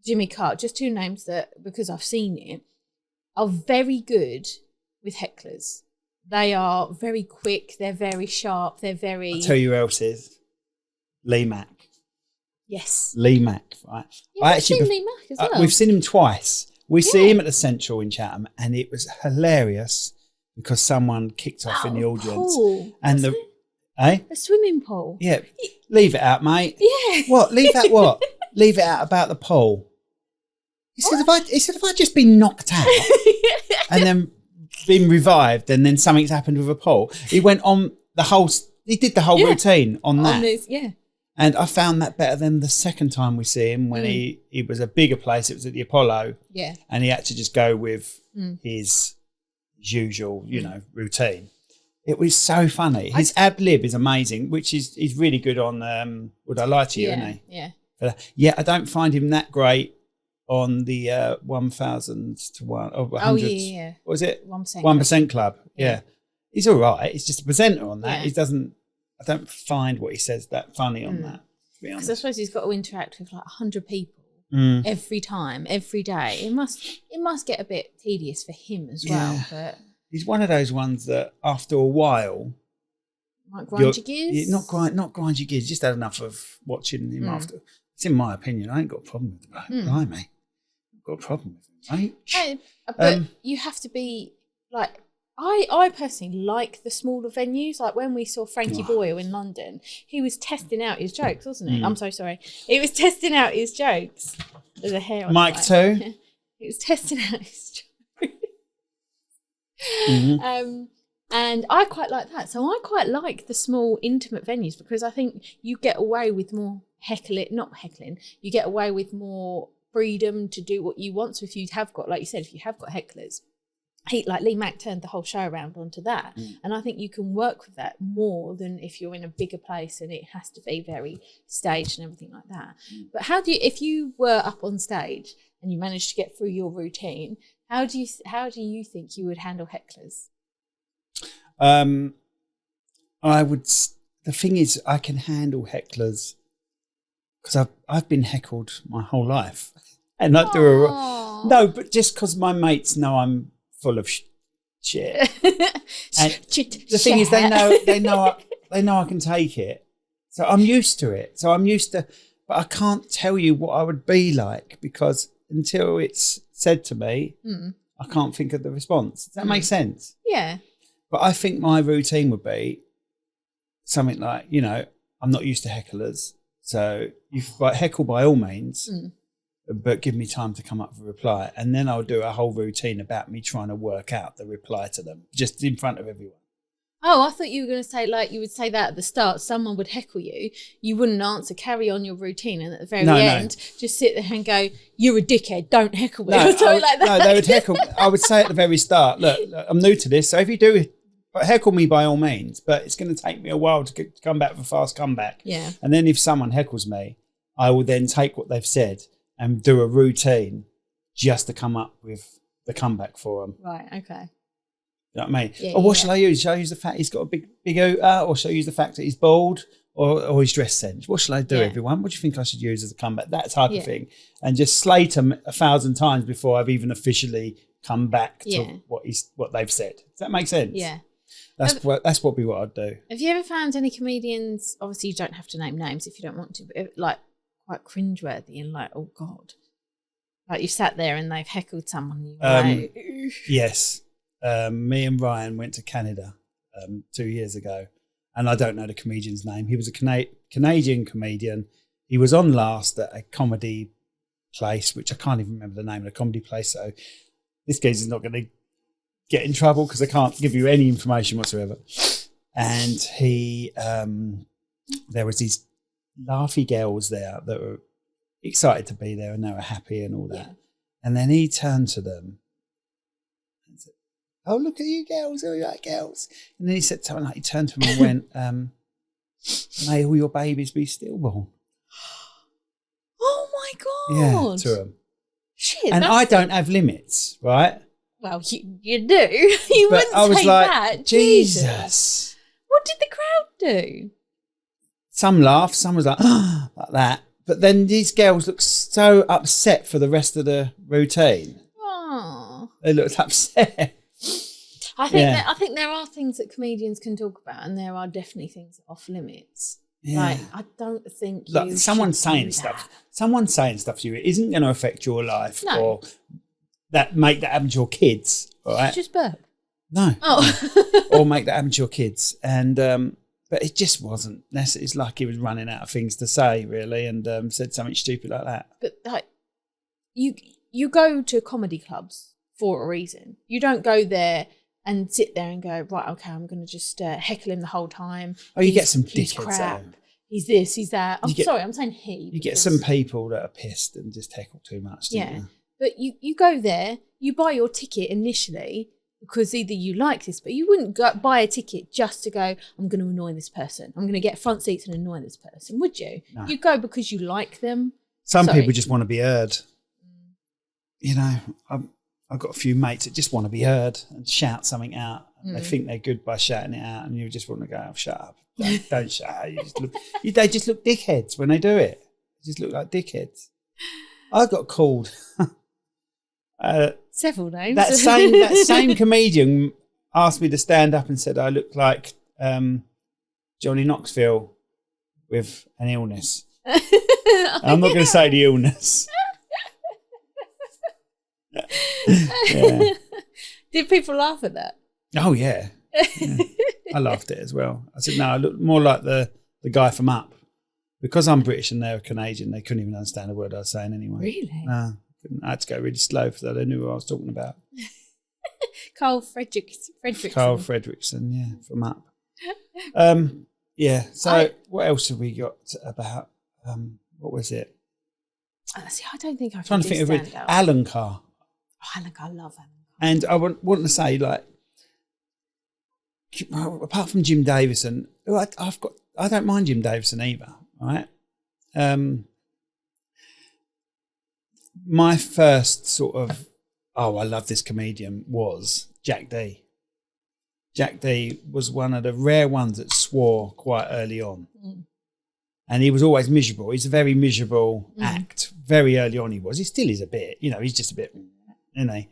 [SPEAKER 2] Jimmy Carr, just 2 names that, because I've seen it, are very good with hecklers. They are very quick, they're very sharp, they're very...
[SPEAKER 1] I'll tell you who else is. Lee Mack.
[SPEAKER 2] Yes.
[SPEAKER 1] Lee Mack, right?
[SPEAKER 2] Yeah, I've seen Lee Mack as well.
[SPEAKER 1] We've seen him twice. We see him at the Central in Chatham, and it was hilarious because someone kicked off in the audience.
[SPEAKER 2] Pool,
[SPEAKER 1] and
[SPEAKER 2] a swimming pool.
[SPEAKER 1] Yeah. Leave it out, mate.
[SPEAKER 2] Yeah.
[SPEAKER 1] What? Leave that what? Leave it out about the pool. He said, if I just been knocked out and then been revived and then something's happened with a pool. He went on he did the whole routine on that. And I found that better than the second time we see him when he was a bigger place. It was at the Apollo. Yeah. And he had to just go with his usual, routine. It was so funny. His ad lib is amazing, which he's really good on Would I Lie to You, isn't he? Yeah. Yeah, I don't find him that great on the 1,000 to 1 or 100.
[SPEAKER 2] Oh, yeah.
[SPEAKER 1] What was it?
[SPEAKER 2] 1%
[SPEAKER 1] Club. Yeah. He's all right. He's just a presenter on that. I don't find what he says that funny on that, to be honest.
[SPEAKER 2] Because I suppose he's got to interact with like 100 people every time, every day. It must get a bit tedious for him as well. But
[SPEAKER 1] he's one of those ones that after a while...
[SPEAKER 2] Might grind your gears?
[SPEAKER 1] Not grind your gears, just had enough of watching him after. It's in my opinion. I ain't got a problem with it. Blimey. I've got a problem with him, mate.
[SPEAKER 2] No, but you have to be like... I personally like the smaller venues. Like when we saw Frankie Boyle in London, he was testing out his jokes, wasn't he? I'm so sorry. He was testing out his jokes. There's a hair on
[SPEAKER 1] Mike too.
[SPEAKER 2] He was testing out his jokes. And I quite like that. So I quite like the small, intimate venues because I think you get away with more you get away with more freedom to do what you want. So if you have got, like you said, if you have got hecklers, like Lee Mack turned the whole show around onto that. And I think you can work with that more than if you're in a bigger place and it has to be very staged and everything like that. But if you were up on stage and you managed to get through your routine, how do you think you would handle hecklers?
[SPEAKER 1] The thing is, I can handle hecklers because I've been heckled my whole life. And I do no, but just because my mates know I'm full of shit. And the thing is, they know I can take it. So I'm used to it. But I can't tell you what I would be like because until it's said to me, I can't think of the response. Does that make sense?
[SPEAKER 2] Yeah.
[SPEAKER 1] But I think my routine would be something like, I'm not used to hecklers. So you heckle by all means. but give me time to come up with a reply. And then I'll do a whole routine about me trying to work out the reply to them, just in front of everyone.
[SPEAKER 2] Oh, I thought you were going to say, like, you would say that at the start. Someone would heckle you. You wouldn't answer, carry on your routine. And at the very end, just sit there and go, you're a dickhead, don't heckle me.
[SPEAKER 1] No,
[SPEAKER 2] or something like that.
[SPEAKER 1] No, they would heckle. I would say at the very start, look, I'm new to this. So if you do heckle me by all means, but it's going to take me a while to come back with a fast comeback.
[SPEAKER 2] Yeah.
[SPEAKER 1] And then if someone heckles me, I will then take what they've said and do a routine just to come up with the comeback for them.
[SPEAKER 2] Right, okay.
[SPEAKER 1] You know what I mean?
[SPEAKER 2] Yeah,
[SPEAKER 1] what shall I use? Shall I use the fact he's got a big ooter, or shall I use the fact that he's bald, or his dress sense? What shall I do, everyone? What do you think I should use as a comeback? That type of thing. And just slate them 1,000 times before I've even officially come back to what they've said. Does that make sense?
[SPEAKER 2] Yeah.
[SPEAKER 1] That's what I'd do.
[SPEAKER 2] Have you ever found any comedians, obviously you don't have to name names if you don't want to, but like quite cringeworthy and like, oh God. Like you sat there and they've heckled someone and you were like...
[SPEAKER 1] Yes. Me and Ryan went to Canada 2 years ago, and I don't know the comedian's name. He was a Canadian comedian. He was on last at a comedy place, which I can't even remember the name of the comedy place. So this geezer's not going to get in trouble because I can't give you any information whatsoever. And he, there was these laughy girls there that were excited to be there and they were happy and all that. Yeah. And then he turned to them. Oh, look at you girls. Oh, you like girls. And then he said something like, he turned to them and went, may all your babies be stillborn.
[SPEAKER 2] Oh, my God.
[SPEAKER 1] Yeah, to them.
[SPEAKER 2] Shit.
[SPEAKER 1] And I don't have limits, right?
[SPEAKER 2] Well, you do. You
[SPEAKER 1] but
[SPEAKER 2] wouldn't
[SPEAKER 1] I was
[SPEAKER 2] say
[SPEAKER 1] like,
[SPEAKER 2] that.
[SPEAKER 1] Jesus.
[SPEAKER 2] What did the crowd do?
[SPEAKER 1] Some laughed. Some was like, like that. But then these girls looked so upset for the rest of the routine.
[SPEAKER 2] Oh.
[SPEAKER 1] They looked upset.
[SPEAKER 2] I think there are things that comedians can talk about, and there are definitely things off limits. Yeah. Like I don't think
[SPEAKER 1] someone saying stuff to you, it isn't going to affect your life or make that happen to your kids. All right?
[SPEAKER 2] Just burp.
[SPEAKER 1] No.
[SPEAKER 2] Oh.
[SPEAKER 1] Or make that happen to your kids, and but it just wasn't. It's like he was running out of things to say, really, and said something stupid like that.
[SPEAKER 2] But like, you go to comedy clubs for a reason. You don't go there and sit there and go, right, okay, I'm going to just heckle him the whole time.
[SPEAKER 1] Oh, you get some
[SPEAKER 2] he's
[SPEAKER 1] dickheads
[SPEAKER 2] crap. He's this, he's that. I'm saying he.
[SPEAKER 1] You get some people that are pissed and just heckle too much.
[SPEAKER 2] Yeah, but you go there, you buy your ticket initially because either you like this, but you wouldn't buy a ticket just to go, I'm going to annoy this person. I'm going to get front seats and annoy this person, would you? No. You go because you like them.
[SPEAKER 1] Some people just want to be heard. You know, I've got a few mates that just want to be heard and shout something out. They think they're good by shouting it out, and you just want to go, oh, shut up. Don't shout. They just look dickheads when they do it. They just look like dickheads. I got called.
[SPEAKER 2] Several names.
[SPEAKER 1] That same comedian asked me to stand up and said I looked like Johnny Knoxville with an illness. I'm not going to say the illness.
[SPEAKER 2] Yeah. Did people laugh at that?
[SPEAKER 1] Oh yeah. I laughed at it as well. I said no, I look more like the guy from Up. Because I'm British and they're Canadian, they couldn't even understand a word I was saying anyway.
[SPEAKER 2] Really?
[SPEAKER 1] No, I had to go really slow so they knew what I was talking about.
[SPEAKER 2] Carl Fredrickson,
[SPEAKER 1] yeah, from Up. Yeah. So what else have we got about? What was it?
[SPEAKER 2] See, I don't think I've
[SPEAKER 1] trying to think of it. Alan Carr.
[SPEAKER 2] Oh, Alan Carr, I love Alan Carr.
[SPEAKER 1] And I want to say, like, apart from Jim Davison, I don't mind Jim Davison either, right? My first sort of, I love this comedian was Jack D. Jack D was one of the rare ones that swore quite early on. And he was always miserable. He's a very miserable act. Very early on he was. He still is a bit, he's just a bit, isn't he?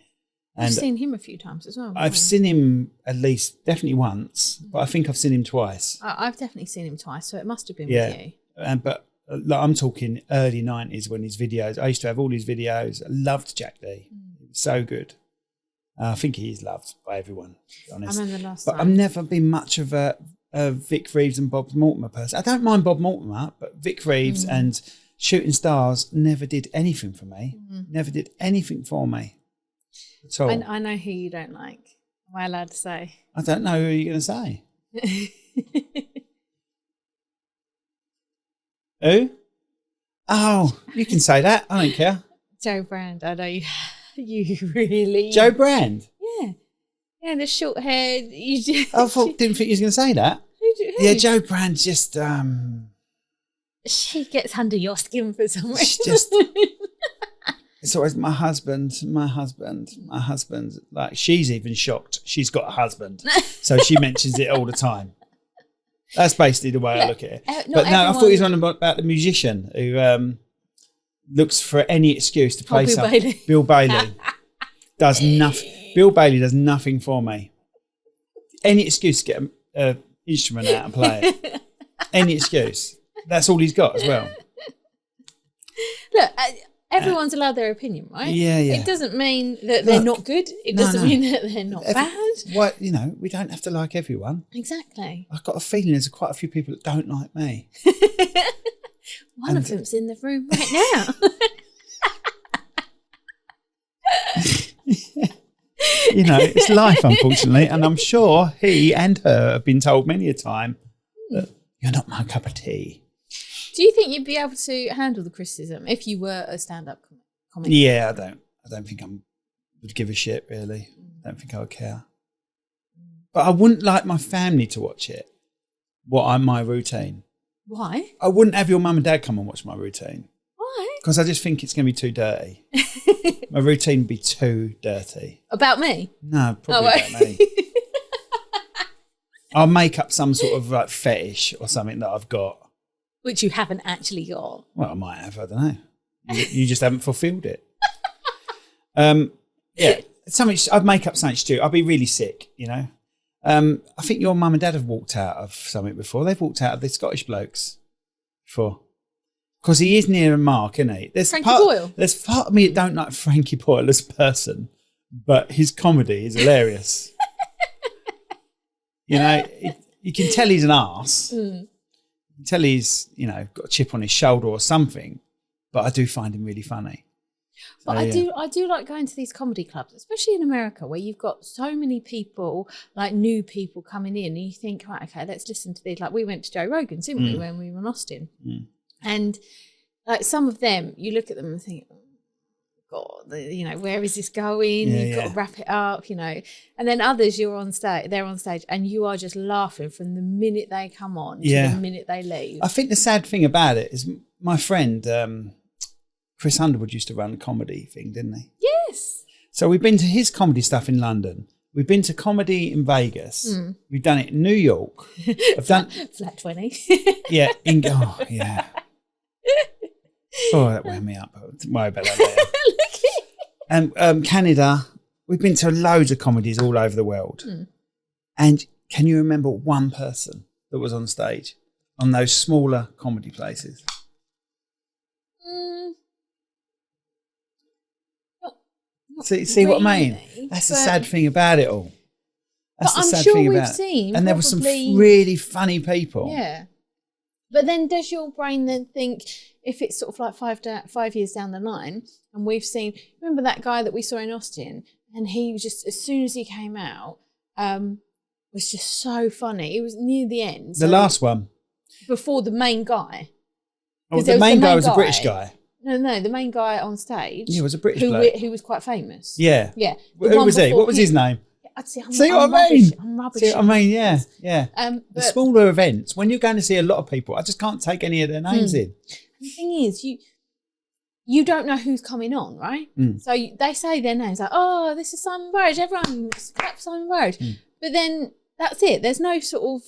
[SPEAKER 2] I've seen him a few times as well.
[SPEAKER 1] I've seen him at least, definitely once, but I think I've seen him twice.
[SPEAKER 2] I've definitely seen him twice, so it must have been with you.
[SPEAKER 1] But I'm talking early 90s when his videos, I used to have all his videos. I loved Jack D. He was so good. I think he is loved by everyone, to be honest.
[SPEAKER 2] I remember last
[SPEAKER 1] time. I've never been much of a Vic Reeves and Bob Mortimer person. I don't mind Bob Mortimer, but Vic Reeves and Shooting Stars never did anything for me. Never did anything for me at all.
[SPEAKER 2] I know who you don't like. Am I allowed to say?
[SPEAKER 1] I don't know who you're going to say. Who? Oh, you can say that. I don't care.
[SPEAKER 2] Joe Brand. I know you really...
[SPEAKER 1] Joe Brand?
[SPEAKER 2] Yeah. Yeah, the short hair. You just,
[SPEAKER 1] I didn't think you was going to say that.
[SPEAKER 2] Who?
[SPEAKER 1] Yeah, Joe Brand's just...
[SPEAKER 2] She gets under your skin for some reason.
[SPEAKER 1] Just... It's always my husband. Like, she's even shocked. She's got a husband. So she mentions it all the time. That's basically the way I look at it. But no, I thought he was on about the musician who looks for any excuse to play something.
[SPEAKER 2] Bailey.
[SPEAKER 1] Bill Bailey does nothing. Bill Bailey does nothing for me. Any excuse to get an instrument out and play it. Any excuse. That's all he's got as well.
[SPEAKER 2] Look, everyone's allowed their opinion, right?
[SPEAKER 1] Yeah.
[SPEAKER 2] It doesn't mean that they're not good. It doesn't mean that they're not bad.
[SPEAKER 1] What, we don't have to like everyone.
[SPEAKER 2] Exactly.
[SPEAKER 1] I've got a feeling there's quite a few people that don't like me.
[SPEAKER 2] One of them's in the room right now.
[SPEAKER 1] It's life, unfortunately, and I'm sure he and her have been told many a time that you're not my cup of tea.
[SPEAKER 2] Do you think you'd be able to handle the criticism if you were a stand-up comic?
[SPEAKER 1] Yeah, I don't think I would give a shit, really. I don't think I would care. But I wouldn't like my family to watch it. My routine.
[SPEAKER 2] Why?
[SPEAKER 1] I wouldn't have your mum and dad come and watch my routine.
[SPEAKER 2] Why?
[SPEAKER 1] Because I just think it's going to be too dirty. My routine would be too dirty.
[SPEAKER 2] About me?
[SPEAKER 1] No, probably about me. I'll make up some sort of like fetish or something that I've got.
[SPEAKER 2] Which you haven't actually got.
[SPEAKER 1] Well, I might have. I don't know. You just haven't fulfilled it. Yeah, I'd make up something stupid. I'd be really sick, I think your mum and dad have walked out of something before. They've walked out of the Scottish blokes before. Because he is near a mark, isn't he?
[SPEAKER 2] Frankie Boyle?
[SPEAKER 1] There's part of me that don't like Frankie Boyle as a person, but his comedy is hilarious. You can tell he's an arse. You can tell he's, got a chip on his shoulder or something, but I do find him really funny.
[SPEAKER 2] But I do like going to these comedy clubs, especially in America, where you've got so many people, like new people coming in, and you think, right, okay, let's listen to these. Like we went to Joe Rogan, didn't we, when we were in Austin? And like some of them, you look at them and think, oh, God, where is this going? You've got to wrap it up, And then others, they're on stage, and you are just laughing from the minute they come on to the minute they leave.
[SPEAKER 1] I think the sad thing about it is my friend, Chris Underwood used to run a comedy thing, didn't he?
[SPEAKER 2] Yes.
[SPEAKER 1] So we've been to his comedy stuff in London. We've been to comedy in Vegas. We've done it in New York.
[SPEAKER 2] Flat 20.
[SPEAKER 1] Yeah. Yeah. Oh, that wound me up. Don't worry about that later. And Canada. We've been to loads of comedies all over the world. And can you remember one person that was on stage on those smaller comedy places? See what I mean? That's the sad thing about it all. That's the sad thing about it. And there were some really funny people.
[SPEAKER 2] Yeah. But then does your brain then think, if it's sort of like 5 years down the line, and we've seen, remember that guy that we saw in Austin, and he was just, as soon as he came out, was just so funny. It was near the end.
[SPEAKER 1] The last one.
[SPEAKER 2] Before the main guy.
[SPEAKER 1] Oh, the main guy was a British guy.
[SPEAKER 2] No, the main guy on stage.
[SPEAKER 1] Yeah, was a British bloke.
[SPEAKER 2] Who was quite famous.
[SPEAKER 1] Yeah.
[SPEAKER 2] Yeah.
[SPEAKER 1] Who was he? What was his name? See what I mean?
[SPEAKER 2] I'm rubbish.
[SPEAKER 1] See what I mean? Yeah. The smaller events, when you're going to see a lot of people, I just can't take any of their names in.
[SPEAKER 2] The thing is, you don't know who's coming on, right? So they say their names like, oh, this is Simon Burridge. Everyone clap Simon Burridge. But then that's it. There's no sort of...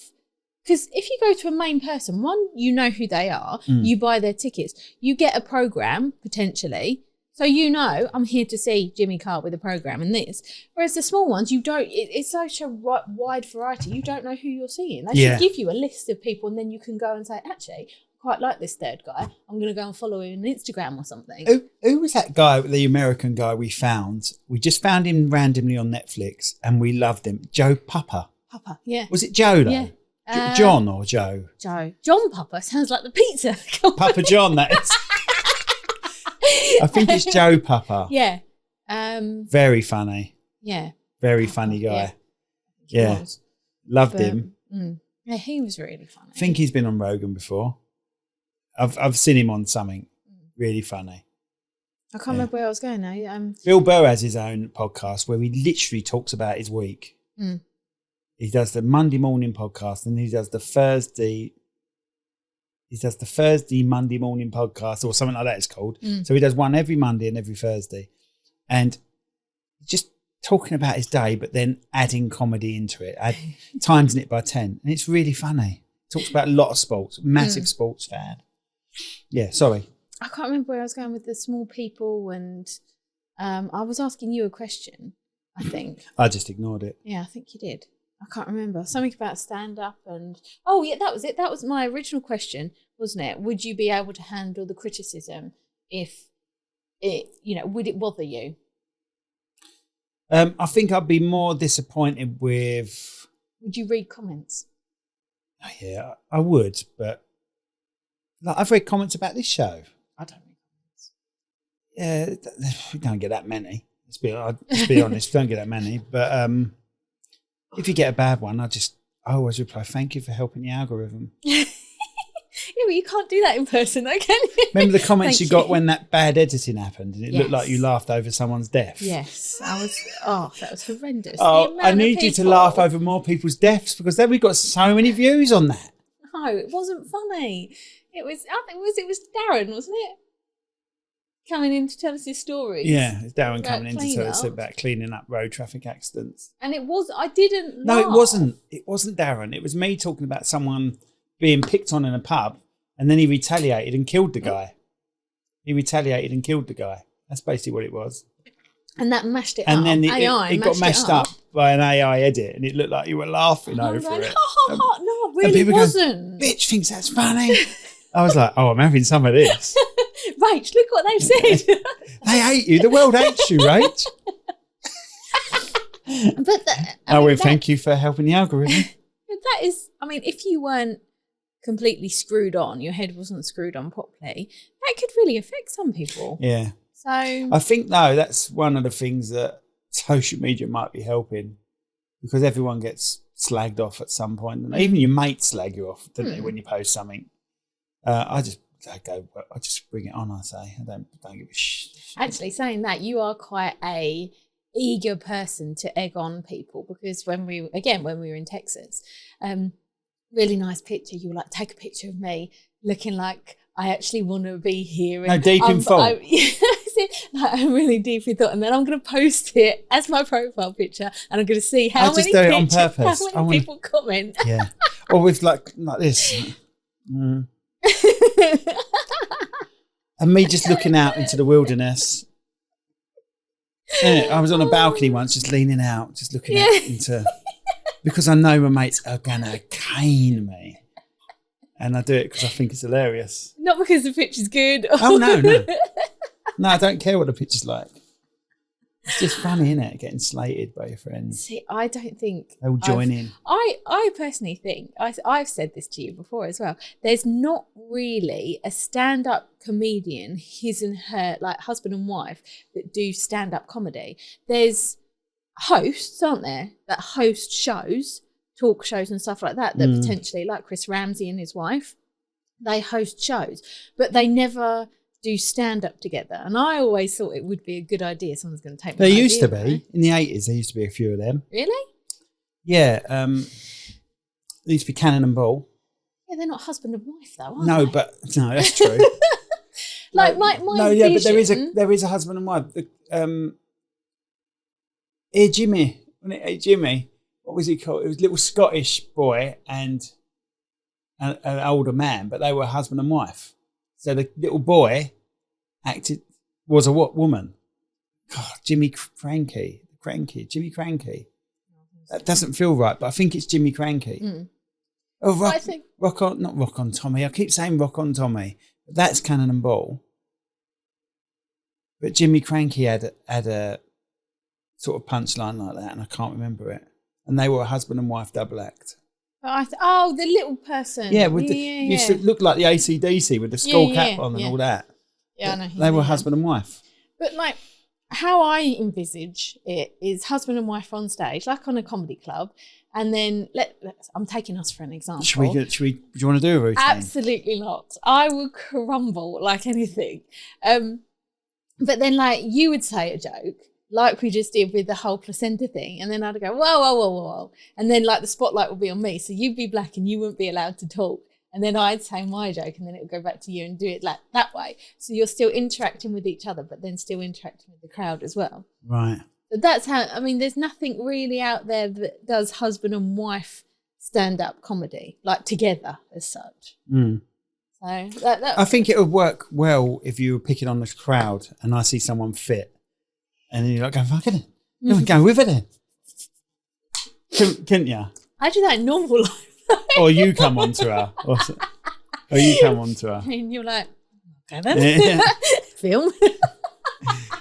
[SPEAKER 2] Because if you go to a main person, one, you know who they are. You buy their tickets. You get a programme, potentially. So I'm here to see Jimmy Carr with a programme and this. Whereas the small ones, you don't... It's such a wide variety. You don't know who you're seeing. They should give you a list of people, and then you can go and say, actually, I quite like this third guy. I'm going to go and follow him on Instagram or something.
[SPEAKER 1] Who was that guy, the American guy we found? We just found him randomly on Netflix, and we loved him. Joe Papa.
[SPEAKER 2] Papa, yeah.
[SPEAKER 1] Was it Joe, though?
[SPEAKER 2] Yeah.
[SPEAKER 1] John or Joe?
[SPEAKER 2] Joe. John Papa sounds like the pizza.
[SPEAKER 1] Papa John, that is. I think it's Joe Papa.
[SPEAKER 2] Yeah.
[SPEAKER 1] Very funny.
[SPEAKER 2] Yeah.
[SPEAKER 1] Very funny guy.
[SPEAKER 2] Yeah.
[SPEAKER 1] Loved him.
[SPEAKER 2] Yeah, he was really funny.
[SPEAKER 1] I think he's been on Rogan before. I've seen him on something. Really funny.
[SPEAKER 2] I can't remember where I was going now.
[SPEAKER 1] Bill Burr has his own podcast where he literally talks about his week. He does the Monday morning podcast, and he does the Thursday Monday morning podcast, or something like that it's called. So he does one every Monday and every Thursday. And just talking about his day, but then adding comedy into it, timesing it by 10. And it's really funny. Talks about a lot of sports, massive sports fan. Yeah, sorry.
[SPEAKER 2] I can't remember where I was going with the small people, and I was asking you a question, I think.
[SPEAKER 1] I just ignored it.
[SPEAKER 2] Yeah, I think you did. I can't remember. Something about stand-up and... Oh, yeah, that was it. That was my original question, wasn't it? Would you be able to handle the criticism if it, would it bother you?
[SPEAKER 1] I think I'd be more disappointed with...
[SPEAKER 2] Would you read comments?
[SPEAKER 1] Oh, yeah, I would, but... I've read comments about this show. I don't read comments. Yeah, we don't get that many. Let's be honest, we don't get that many. But if you get a bad one, I always reply, thank you for helping the algorithm.
[SPEAKER 2] Yeah, but you can't do that in person, though, can you?
[SPEAKER 1] Remember the comments you got when that bad editing happened and it looked like you laughed over someone's death?
[SPEAKER 2] Yes, that was horrendous.
[SPEAKER 1] Oh, I need you to laugh over more people's deaths, because then we got so many views on that.
[SPEAKER 2] No, it wasn't funny. It was Darren, wasn't it? Coming in to tell us his story.
[SPEAKER 1] Yeah, it's Darren coming in to tell us about cleaning up road traffic accidents.
[SPEAKER 2] And I didn't laugh.
[SPEAKER 1] No, it wasn't. It wasn't Darren. It was me talking about someone being picked on in a pub, and then he retaliated and killed the guy. That's basically what it was.
[SPEAKER 2] And that mashed it up.
[SPEAKER 1] And then it got mashed up by an AI edit, and it looked like you were laughing over it.
[SPEAKER 2] No, I really wasn't.
[SPEAKER 1] Bitch thinks that's funny. I was like, I'm having some of this.
[SPEAKER 2] Rach, look what they've said.
[SPEAKER 1] They hate you. The world hates you, Rach. Thank you for helping the algorithm.
[SPEAKER 2] That is, if you weren't completely screwed on, your head wasn't screwed on properly, that could really affect some people.
[SPEAKER 1] Yeah.
[SPEAKER 2] So
[SPEAKER 1] I think, that's one of the things that social media might be helping, because everyone gets slagged off at some point. And even your mates slag you off, don't they, when you post something. I just bring it on, I say. I don't give a shit. Actually,
[SPEAKER 2] saying that, you are quite a eager person to egg on people, because when we were in Texas, really nice picture, you were like, take a picture of me looking like I actually want to be here.
[SPEAKER 1] And deep in thought.
[SPEAKER 2] I'm really deep in thought, and then I'm going to post it as my profile picture, and I'm going to see how many people comment.
[SPEAKER 1] Yeah. Or with like this. And me just looking out into the wilderness. I was on a balcony once, just leaning out, just looking out into, because I know my mates are gonna cane me, and I do it because I think it's hilarious.
[SPEAKER 2] Not because the picture's good.
[SPEAKER 1] Oh no, I don't care what the picture's like. It's just funny, isn't it? Getting slated by your friends.
[SPEAKER 2] See, I don't think
[SPEAKER 1] they'll join in.
[SPEAKER 2] I personally think, I've said this to you before as well, there's not really a stand-up comedian, his and her, like husband and wife, that do stand-up comedy. There's hosts, aren't there, that host shows, talk shows and stuff like that, that potentially, like Chris Ramsey and his wife, they host shows, but they never do stand-up together. And I always thought it would be a good idea. Someone's going to take my
[SPEAKER 1] idea.
[SPEAKER 2] There
[SPEAKER 1] used to be. In the 80s, there used to be a few of them.
[SPEAKER 2] Really?
[SPEAKER 1] Yeah. There used to be Cannon and Ball.
[SPEAKER 2] Yeah, they're not husband and wife, though, are
[SPEAKER 1] they? No, that's true.
[SPEAKER 2] Like my vision.
[SPEAKER 1] But there is a husband and wife. Jimmy. What was he called? It was a little Scottish boy and an older man, but they were husband and wife. So the little boy was a woman? God, Jimmy Cranky. That doesn't feel right, but I think it's Jimmy Cranky. Oh, Rock on Tommy. I keep saying Rock on Tommy, but that's Cannon and Ball. But Jimmy Cranky had a sort of punchline like that, and I can't remember it. And they were a husband and wife double act.
[SPEAKER 2] The little person.
[SPEAKER 1] Yeah, used to look like the AC/DC with the skull cap on and all that.
[SPEAKER 2] Yeah, I know.
[SPEAKER 1] They were husband and wife.
[SPEAKER 2] But like, how I envisage it is husband and wife on stage, like on a comedy club, and then I'm taking us for an example.
[SPEAKER 1] Do you want to do a routine?
[SPEAKER 2] Absolutely not. I will crumble like anything. But then, like, you would say a joke, like we just did with the whole placenta thing, and then I'd go, whoa, and then like the spotlight would be on me, so you'd be black and you wouldn't be allowed to talk. And then I'd say my joke, and then it would go back to you and do it like that way. So you're still interacting with each other, but then still interacting with the crowd as well.
[SPEAKER 1] Right.
[SPEAKER 2] So that's how, I mean, there's nothing really out there that does husband and wife stand-up comedy, like together as such.
[SPEAKER 1] Mm.
[SPEAKER 2] So I
[SPEAKER 1] think it would work well if you were picking on this crowd and I see someone fit. And then you're like, go fuck it. Go with it then. Couldn't you?
[SPEAKER 2] I do that in normal life.
[SPEAKER 1] Or you come on to her. Or you come on to her.
[SPEAKER 2] And you're like, okay then. Yeah. Film.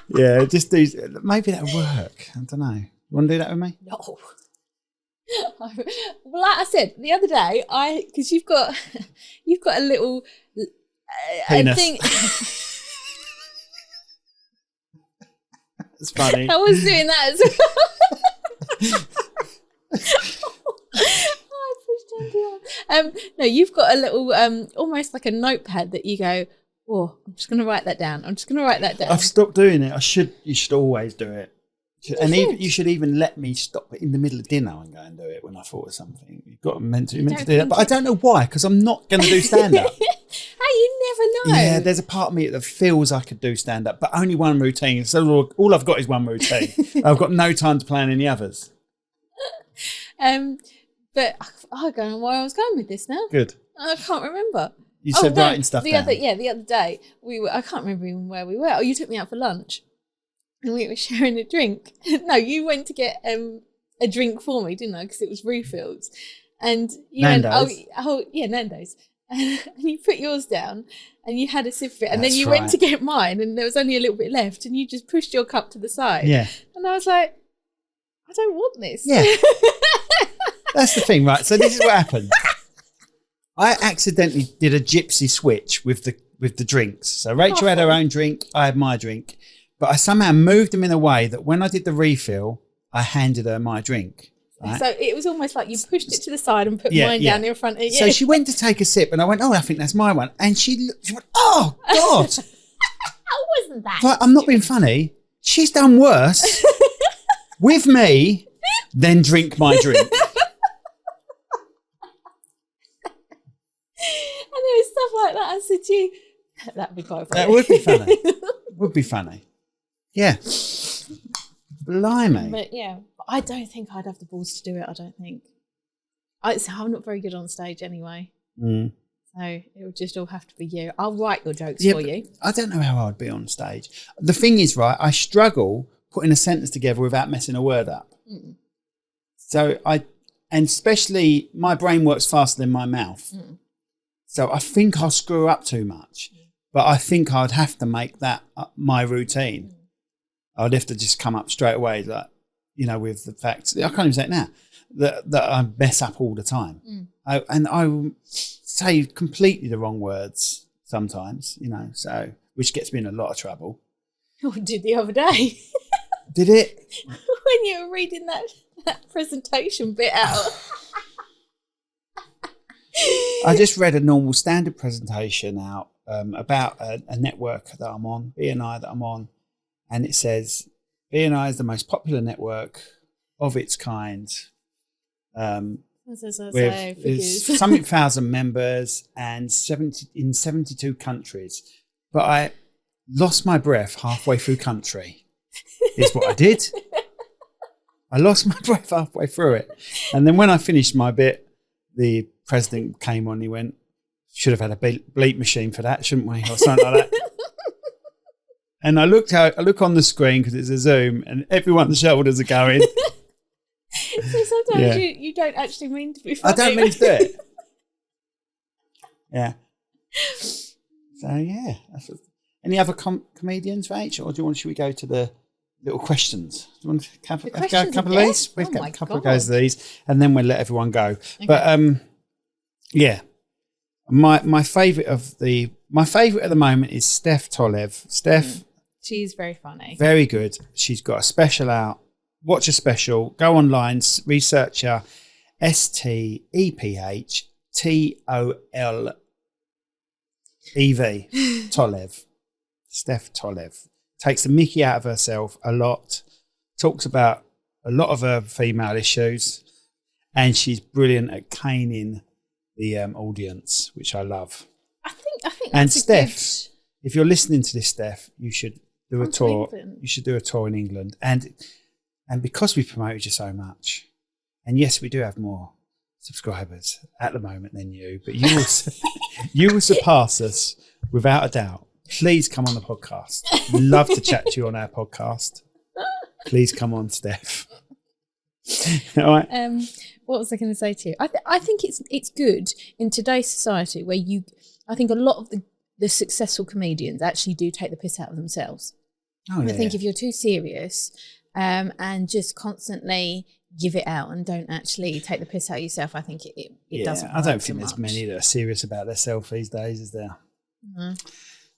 [SPEAKER 1] Yeah, just do. Maybe that'll work. I don't know. You want to do that with me?
[SPEAKER 2] No. Well, like I said the other day, because you've got a little
[SPEAKER 1] penis.
[SPEAKER 2] thing.
[SPEAKER 1] It's funny.
[SPEAKER 2] I was doing that as well. No, you've got a little, almost like a notepad that you go, oh, I'm just going to write that down.
[SPEAKER 1] I've stopped doing it. You should always do it. You should even let me stop it in the middle of dinner and go and do it when I thought of something. You've got meant to do that, but I don't know why, because I'm not going to do stand-up.
[SPEAKER 2] Hey, you never know.
[SPEAKER 1] Yeah, there's a part of me that feels I could do stand-up, but only one routine. So all I've got is one routine. I've got no time to plan any others.
[SPEAKER 2] But I don't know where I was going with this now.
[SPEAKER 1] Good.
[SPEAKER 2] I can't remember.
[SPEAKER 1] You said writing stuff down.
[SPEAKER 2] The other day, I can't remember even where we were. Oh, you took me out for lunch and we were sharing a drink. No, you went to get a drink for me, didn't I? Because it was refills. And you
[SPEAKER 1] Nando's.
[SPEAKER 2] went, oh, yeah, Nando's. And you put yours down and you had a sip of it. And then you went to get mine and there was only a little bit left and you just pushed your cup to the side.
[SPEAKER 1] Yeah.
[SPEAKER 2] And I was like, I don't want this.
[SPEAKER 1] Yeah. That's the thing, right? So this is what happened. I accidentally did a gypsy switch with the drinks. So Rachel had her own drink, I had my drink. But I somehow moved them in a way that when I did the refill, I handed her my drink. Right?
[SPEAKER 2] So it was almost like you pushed it to the side and put mine down in front of you.
[SPEAKER 1] So she went to take a sip and I went, oh, I think that's my one. And she went, oh, God.
[SPEAKER 2] How wasn't that?
[SPEAKER 1] But I'm not being funny. She's done worse with me than drink my drink.
[SPEAKER 2] And there was stuff like that. I said to you, that'd be quite funny.
[SPEAKER 1] That would be funny. Would be funny. Yeah. Blimey.
[SPEAKER 2] But yeah, I don't think I'd have the balls to do it. I don't think. I'm not very good on stage anyway.
[SPEAKER 1] Mm.
[SPEAKER 2] So it would just all have to be you. I'll write your jokes for you.
[SPEAKER 1] I don't know how I'd be on stage. The thing is, right, I struggle putting a sentence together without messing a word up. Mm. So and especially my brain works faster than my mouth. Mm. So I think I'll screw up too much. Mm. But I think I'd have to make that my routine. Mm. I'd have to just come up straight away, like, you know, with the fact, I can't even say it now, that I mess up all the time. Mm. And I say completely the wrong words sometimes, you know, so, which gets me in a lot of trouble.
[SPEAKER 2] Oh, I did the other day.
[SPEAKER 1] Did it?
[SPEAKER 2] When you were reading that presentation bit out.
[SPEAKER 1] I just read a normal standard presentation out about a network that I'm on, BNI that I'm on, and it says BNI is the most popular network of its kind. With something thousand members and 72 countries. But I lost my breath halfway through country, is what I did. I lost my breath halfway through it. And then when I finished my bit, the president came on, he went, should have had a bleep machine for that, shouldn't we? Or something like that. And I look on the screen because it's a Zoom and everyone's shoulders are going.
[SPEAKER 2] So sometimes you don't actually mean to be funny.
[SPEAKER 1] I don't mean to do it. Yeah. So, yeah. Any other comedians, Rach? Or should we go to the little questions? Do you want to have a couple of these? We've got a couple of goes of these and then we'll let everyone go. Okay. But, yeah. My favourite of My favourite at the moment is Steph Tolev. Steph.
[SPEAKER 2] She's very funny.
[SPEAKER 1] Very good. She's got a special out. Watch a special. Go online, research her. STEPH TOLEV. Tolev. Steph Tolev. Takes the mickey out of herself a lot. Talks about a lot of her female issues. And she's brilliant at caning the audience, which I love.
[SPEAKER 2] I think
[SPEAKER 1] and
[SPEAKER 2] that's
[SPEAKER 1] Steph, if you're listening to this, Steph, you should do a tour. You should do a tour in England. And because we promoted you so much, and yes, we do have more subscribers at the moment than you, but you will you will surpass us without a doubt. Please come on the podcast. We'd love to chat to you on our podcast. Please come on, Steph. All right.
[SPEAKER 2] What was I going to say to you? I think it's good in today's society where I think a lot of the successful comedians actually do take the piss out of themselves.
[SPEAKER 1] Oh, yeah.
[SPEAKER 2] I think if you're too serious and just constantly give it out and don't actually take the piss out of yourself, I think it doesn't work.
[SPEAKER 1] I don't think there's many that are serious about themselves these days, is there?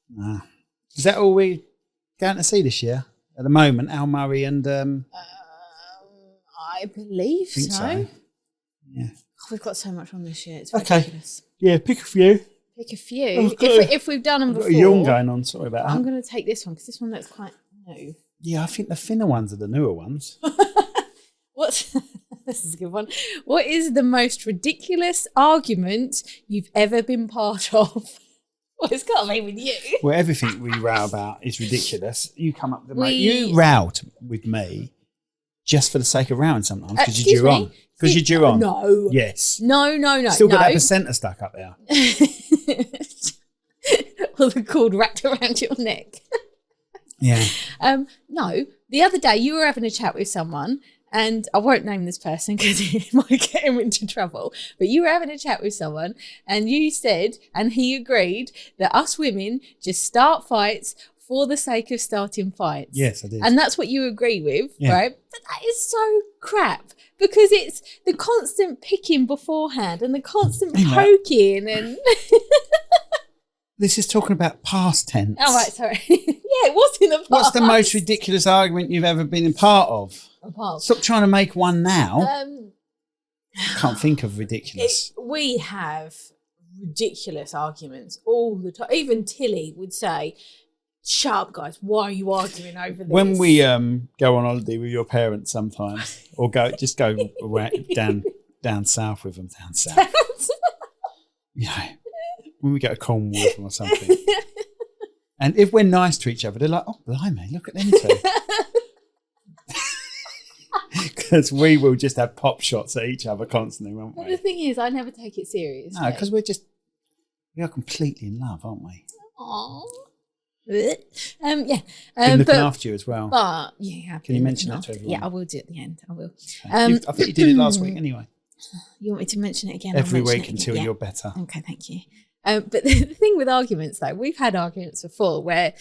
[SPEAKER 1] No. Is that all we're going to see this year? At the moment, Al Murray and...
[SPEAKER 2] I believe so.
[SPEAKER 1] Yeah.
[SPEAKER 2] Oh, we've got so much on this year. It's ridiculous.
[SPEAKER 1] Yeah, pick a few.
[SPEAKER 2] Pick a few. If we've done them before.
[SPEAKER 1] I've got a yawn going on. Sorry about that.
[SPEAKER 2] I'm going to take this one because this one looks quite new.
[SPEAKER 1] Yeah, I think the thinner ones are the newer ones.
[SPEAKER 2] This is a good one. What is the most ridiculous argument you've ever been part of? Well, it's got to be with you.
[SPEAKER 1] Well, everything we row about is ridiculous. You come up with you rowed with me just for the sake of rowing sometimes because you're due on. Because you're due on.
[SPEAKER 2] No.
[SPEAKER 1] Yes.
[SPEAKER 2] No.
[SPEAKER 1] Still got that placenta stuck up there.
[SPEAKER 2] Or the cord wrapped around your neck.
[SPEAKER 1] Yeah.
[SPEAKER 2] No. The other day you were having a chat with someone, and I won't name this person because it might get him into trouble, but you were having a chat with someone and you said, and he agreed, that us women just start fights for the sake of starting fights.
[SPEAKER 1] Yes, I did.
[SPEAKER 2] And that's what you agree with, right? But that is so crap because it's the constant picking beforehand and the constant poking and...
[SPEAKER 1] This is talking about past tense.
[SPEAKER 2] Oh, right, sorry. Yeah, it was in the past.
[SPEAKER 1] What's the most ridiculous argument you've ever been a part of? Stop trying to make one now. Can't think of ridiculous.
[SPEAKER 2] We have ridiculous arguments all the time. Even Tilly would say, shut up, guys, why are you arguing over this?
[SPEAKER 1] When we go on holiday with your parents sometimes, or go down south with them, down south. Yeah. When we go to Cornwall with them or something. And if we're nice to each other, they're like, oh, blimey, look at them two. Because we will just have pop shots at each other constantly, won't we?
[SPEAKER 2] But the thing is, I never take it serious.
[SPEAKER 1] No, because we are completely in love, aren't we?
[SPEAKER 2] Aww. Yeah.
[SPEAKER 1] Been looking after you as well.
[SPEAKER 2] But yeah,
[SPEAKER 1] can you mention that to everyone?
[SPEAKER 2] Yeah, I will do it at the end. I will.
[SPEAKER 1] I think you did it last week anyway.
[SPEAKER 2] You want me to mention it again?
[SPEAKER 1] Every week until you're better.
[SPEAKER 2] Okay, thank you. But the thing with arguments, though, we've had arguments before where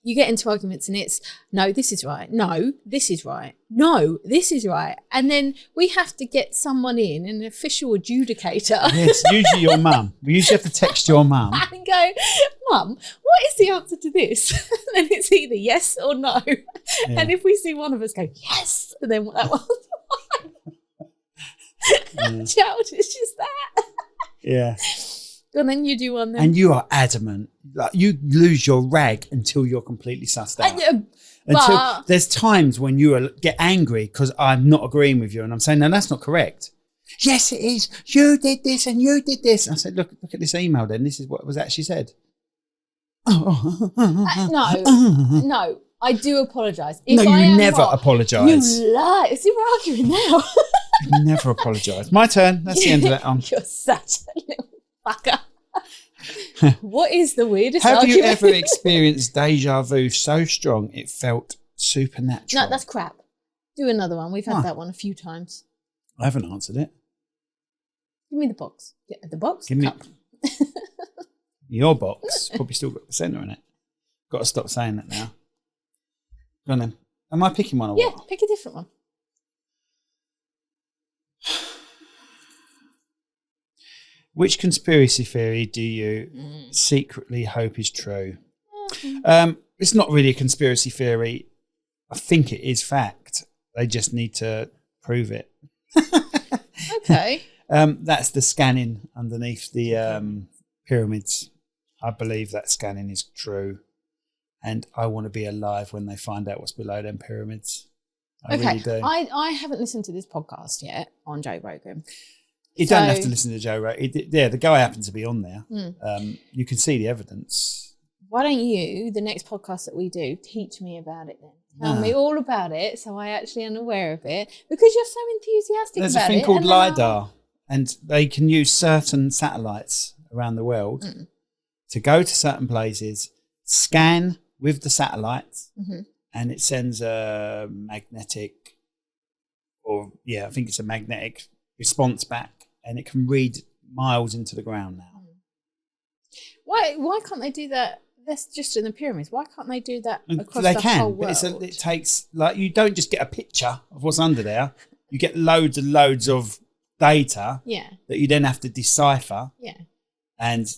[SPEAKER 2] you get into arguments and it's, no, this is right. No, this is right. No, this is right. And then we have to get someone in, an official adjudicator.
[SPEAKER 1] Yes, usually your mum. We usually have to text your mum.
[SPEAKER 2] And go, Mum, what is the answer to this? And it's either yes or no. Yeah. And if we see one of us go, yes, and then that one's right. Childish is that.
[SPEAKER 1] Yeah.
[SPEAKER 2] And then you do one then.
[SPEAKER 1] And you are adamant. Like you lose your rag until you're completely sussed out. Until there's times when you get angry because I'm not agreeing with you and I'm saying, no, that's not correct. Yes, it is. You did this and you did this. And I said, look at this email then. This is what was actually said.
[SPEAKER 2] No, I do apologise.
[SPEAKER 1] No, you never apologise.
[SPEAKER 2] You lie. See, we're arguing now.
[SPEAKER 1] You never apologise. My turn. That's the end of that.
[SPEAKER 2] You're such a little fucker. What is the weirdest
[SPEAKER 1] Have
[SPEAKER 2] argument?
[SPEAKER 1] you ever experienced deja vu so strong it felt supernatural?
[SPEAKER 2] No, that's crap. Do another one. We've had that one a few times.
[SPEAKER 1] I haven't answered it.
[SPEAKER 2] Give me the box. Yeah, the box?
[SPEAKER 1] Give me your box. Probably still got the centre in it. Got to stop saying that now. Go on then. Am I picking one or what?
[SPEAKER 2] Yeah, pick a different one.
[SPEAKER 1] Which conspiracy theory do you secretly hope is true? It's not really a conspiracy theory. I think it is fact. They just need to prove it.
[SPEAKER 2] Okay.
[SPEAKER 1] That's the scanning underneath the pyramids. I believe that scanning is true. And I want to be alive when they find out what's below them pyramids. I really do.
[SPEAKER 2] I haven't listened to this podcast yet on Joe Rogan.
[SPEAKER 1] You don't have to listen to Joe Rogan. The guy happens to be on there. You can see the evidence.
[SPEAKER 2] Why don't you, the next podcast that we do, teach me about it then? Tell me all about it so I actually am aware of it, because you're so enthusiastic about it.
[SPEAKER 1] There's a thing called LiDAR, and they can use certain satellites around the world to go to certain places, scan with the satellites, and it sends a magnetic, I think it's a magnetic response back, and it can read miles into the ground now.
[SPEAKER 2] Why can't they do that? That's just in the pyramids. Why can't they do that across the whole world?
[SPEAKER 1] But it takes, like, you don't just get a picture of what's under there. You get loads and loads of data that you then have to decipher. Yeah. And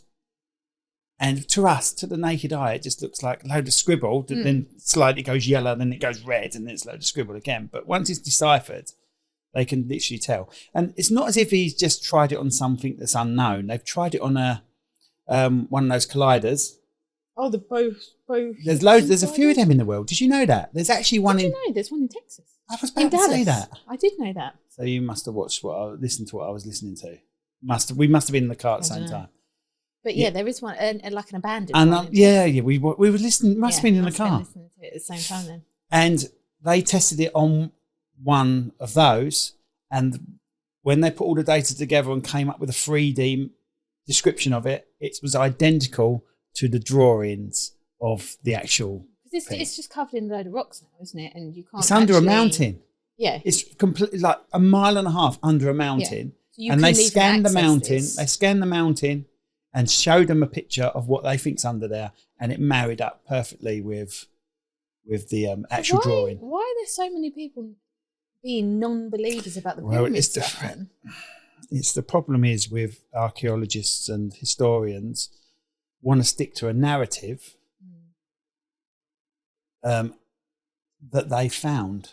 [SPEAKER 1] to us, to the naked eye, it just looks like a load of scribble that then slightly goes yellow, then it goes red, and then it's a load of scribble again. But once it's deciphered, they can literally tell. And it's not as if he's just tried it on something that's unknown. They've tried it on one of those colliders.
[SPEAKER 2] Oh, the both.
[SPEAKER 1] There's loads. There's a few of them in the world. Did you know that? There's actually one in.
[SPEAKER 2] Did you know? There's one in Texas.
[SPEAKER 1] I was about to say that.
[SPEAKER 2] I did know that.
[SPEAKER 1] So you must have watched listened to what I was listening to. We must have been in the car at the same time.
[SPEAKER 2] But there is one, like an abandoned one.
[SPEAKER 1] We were listening. Must have been in the car.
[SPEAKER 2] Listening to it at the same time then.
[SPEAKER 1] And they tested it on one of those, and when they put all the data together and came up with a 3D description of it, it was identical to the drawings of the actual.
[SPEAKER 2] It's just covered in a load of rocks now, isn't it? And you can't.
[SPEAKER 1] It's under a mountain.
[SPEAKER 2] Yeah,
[SPEAKER 1] it's completely like a mile and a half under a mountain, and they scanned the mountain. They scanned the mountain and showed them a picture of what they think's under there, and it married up perfectly with the actual drawing.
[SPEAKER 2] Why are there so many people being non-believers about the pyramids?
[SPEAKER 1] It's the problem is with archaeologists and historians want to stick to a narrative that they found,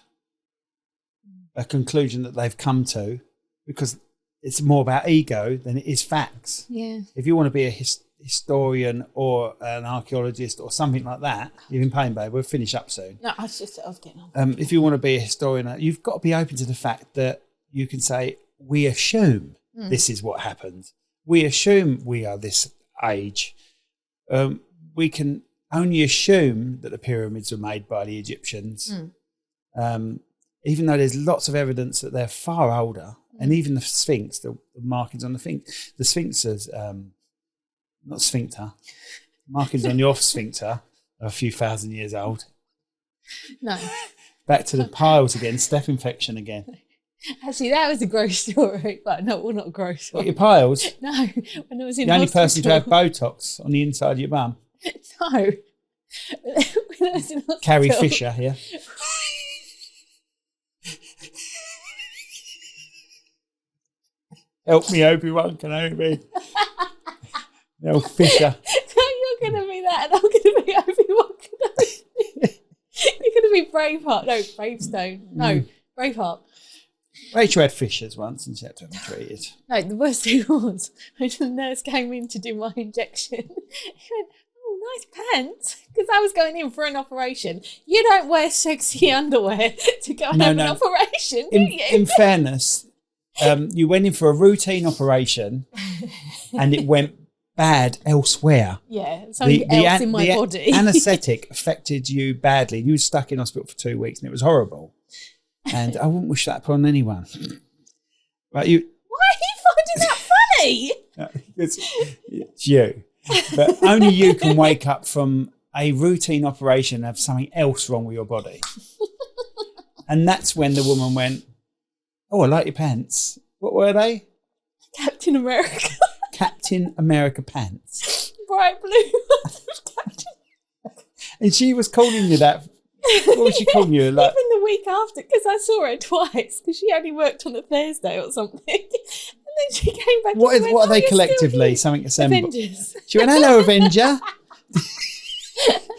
[SPEAKER 1] a conclusion that they've come to, because it's more about ego than it is facts. Yeah. If you want to be a historian or an archaeologist or something like that, you're in pain, babe. We'll finish up soon.
[SPEAKER 2] No, I was getting on.
[SPEAKER 1] If you want to be a historian, you've got to be open to the fact that you can say, we assume this is what happened. We assume we are this age. We can only assume that the pyramids were made by the Egyptians, even though there's lots of evidence that they're far older. And even the Sphinx, the markings on the Sphinx, the Sphinx is not sphincter, markings on your sphincter are a few thousand years old.
[SPEAKER 2] No.
[SPEAKER 1] Back to the piles again, staph infection again.
[SPEAKER 2] Actually, that was a gross story, but not gross.
[SPEAKER 1] What, your piles?
[SPEAKER 2] No, when I was in
[SPEAKER 1] the only
[SPEAKER 2] hospital.
[SPEAKER 1] person to have Botox on the inside of your bum.
[SPEAKER 2] No, when I was in hospital.
[SPEAKER 1] Carrie Fisher here. Help me, Obi-Wan Kenobi. No, Fisher.
[SPEAKER 2] So you're going to be that, and I'm going to be Obi-Wan Kenobi. You're going to be Braveheart. No, Bravestone. No, Braveheart.
[SPEAKER 1] Rachel had fishers once and she had to have them treated.
[SPEAKER 2] No, the worst thing was when the nurse came in to do my injection, he went, "Oh, nice pants," because I was going in for an operation. You don't wear sexy underwear to go and have an operation, do you?
[SPEAKER 1] In fairness, you went in for a routine operation and it went bad elsewhere.
[SPEAKER 2] Yeah, something else in my body.
[SPEAKER 1] The anaesthetic affected you badly. You were stuck in hospital for 2 weeks and it was horrible. And I wouldn't wish that upon anyone. Right,
[SPEAKER 2] why are you finding that funny?
[SPEAKER 1] It's you. But only you can wake up from a routine operation and have something else wrong with your body. And that's when the woman went, "Oh, I like your pants." What were they?
[SPEAKER 2] Captain America.
[SPEAKER 1] Captain America pants.
[SPEAKER 2] Bright blue.
[SPEAKER 1] And she was calling you that. What was she calling you? Like,
[SPEAKER 2] even the week after, because I saw her twice, because she only worked on a Thursday or something. And then she came back.
[SPEAKER 1] What are they collectively? Something assembled. She went, "Hello, Avenger."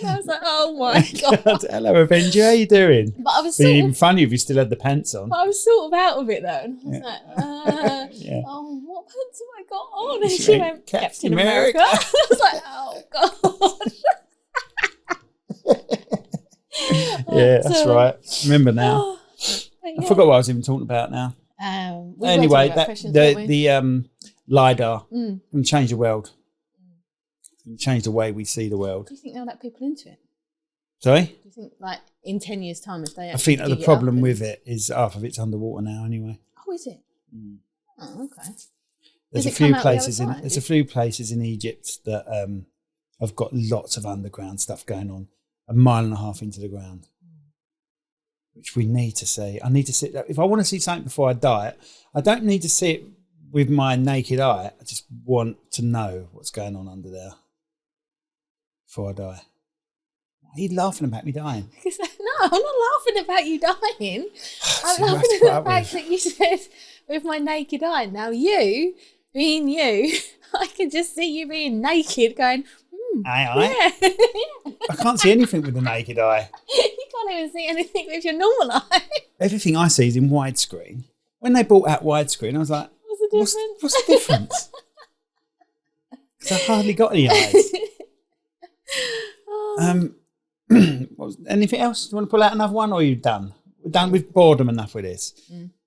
[SPEAKER 2] And I was like, "Oh my god.
[SPEAKER 1] Hello, Avenger. How you doing?"
[SPEAKER 2] But I was
[SPEAKER 1] It'd be even funny if you still had the pants on.
[SPEAKER 2] But I was sort of out of it though. And I was like,
[SPEAKER 1] yeah.
[SPEAKER 2] "Oh, what pants have I got on?" And she went, "Captain America."
[SPEAKER 1] America.
[SPEAKER 2] I was like, "Oh god."
[SPEAKER 1] Yeah, that's right. Remember now.
[SPEAKER 2] Yeah.
[SPEAKER 1] I forgot what I was even talking about now. Anyway, the LiDAR can change the world. Can change the way we see the world.
[SPEAKER 2] Do you think they'll let people into it?
[SPEAKER 1] Sorry?
[SPEAKER 2] Do you think, like, in 10 years' time, if they
[SPEAKER 1] I think that the problem with it is half of it's underwater now anyway.
[SPEAKER 2] Oh, is it? Oh, okay.
[SPEAKER 1] There's a few places in Egypt that have got lots of underground stuff going on, 1.5 miles into the ground, which we need to see. I need to see that. If I want to see something before I die, I don't need to see it with my naked eye. I just want to know what's going on under there before I die. Are you laughing about me dying?
[SPEAKER 2] No, I'm not laughing about you dying. I'm laughing at the fact that you said with my naked eye. Now you, being you, I can just see you being naked going,
[SPEAKER 1] aye. Yeah. I can't see anything with the naked eye.
[SPEAKER 2] You can't even see anything with your normal eye.
[SPEAKER 1] Everything I see is in widescreen. When they brought out widescreen, I was like, what's the difference? Because I hardly got any eyes. Anything else? Do you want to pull out another one, or are you done? We're done with boredom enough with this.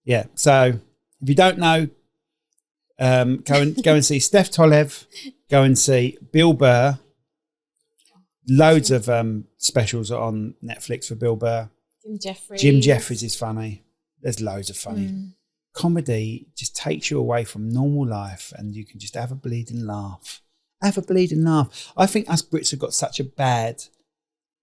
[SPEAKER 1] Yeah. So if you don't know, go and see Steph Tolev. Go and see Bill Burr. Loads of specials on Netflix for Bill Burr. Jim Jefferies is funny. There's loads of funny. Comedy just takes you away from normal life, and you can just have a bleeding laugh. Have a bleeding laugh. I think us Brits have got such a bad,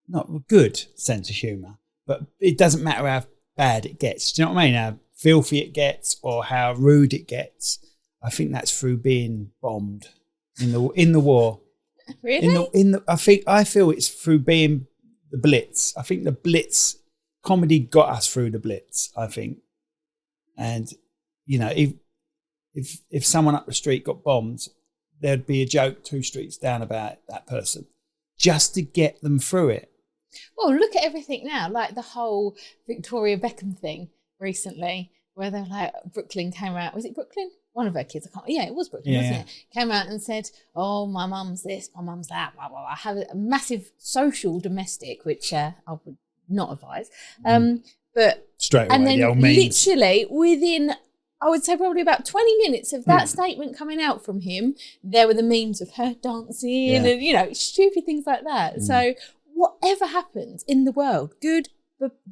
[SPEAKER 1] not a good sense of humour, but it doesn't matter how bad it gets. Do you know what I mean? How filthy it gets or how rude it gets. I think that's through being bombed in the war.
[SPEAKER 2] Really?
[SPEAKER 1] I feel it's through being the Blitz. I think the Blitz comedy got us through the Blitz. I think, and you know, if someone up the street got bombed, there'd be a joke 2 streets down about that person, just to get them through it.
[SPEAKER 2] Well, look at everything now, like the whole Victoria Beckham thing recently, where they're like, Brooklyn came out. Was it Brooklyn? One of her kids, it was Brooklyn, wasn't it? Came out and said, "Oh, my mum's this, my mum's that, blah, blah, blah." Have a massive social domestic, which I would not advise. But
[SPEAKER 1] straight away,
[SPEAKER 2] and then
[SPEAKER 1] the old memes.
[SPEAKER 2] Literally within, I would say probably about 20 minutes of that statement coming out from him, there were the memes of her dancing and, you know, stupid things like that. So whatever happens in the world, the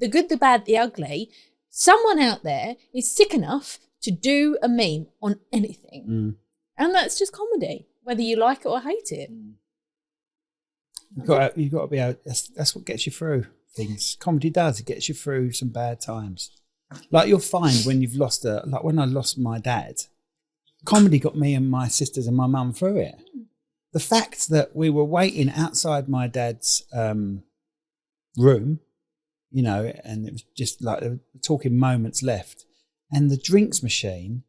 [SPEAKER 2] good, the bad, the ugly, someone out there is sick enough to do a meme on anything. And that's just comedy, whether you like it or hate it.
[SPEAKER 1] You've got to be able, that's what gets you through things. Comedy does, it gets you through some bad times. Like you'll find when you've lost like when I lost my dad, comedy got me and my sisters and my mum through it. The fact that we were waiting outside my dad's room, you know, and it was just like talking moments left. And the drinks machine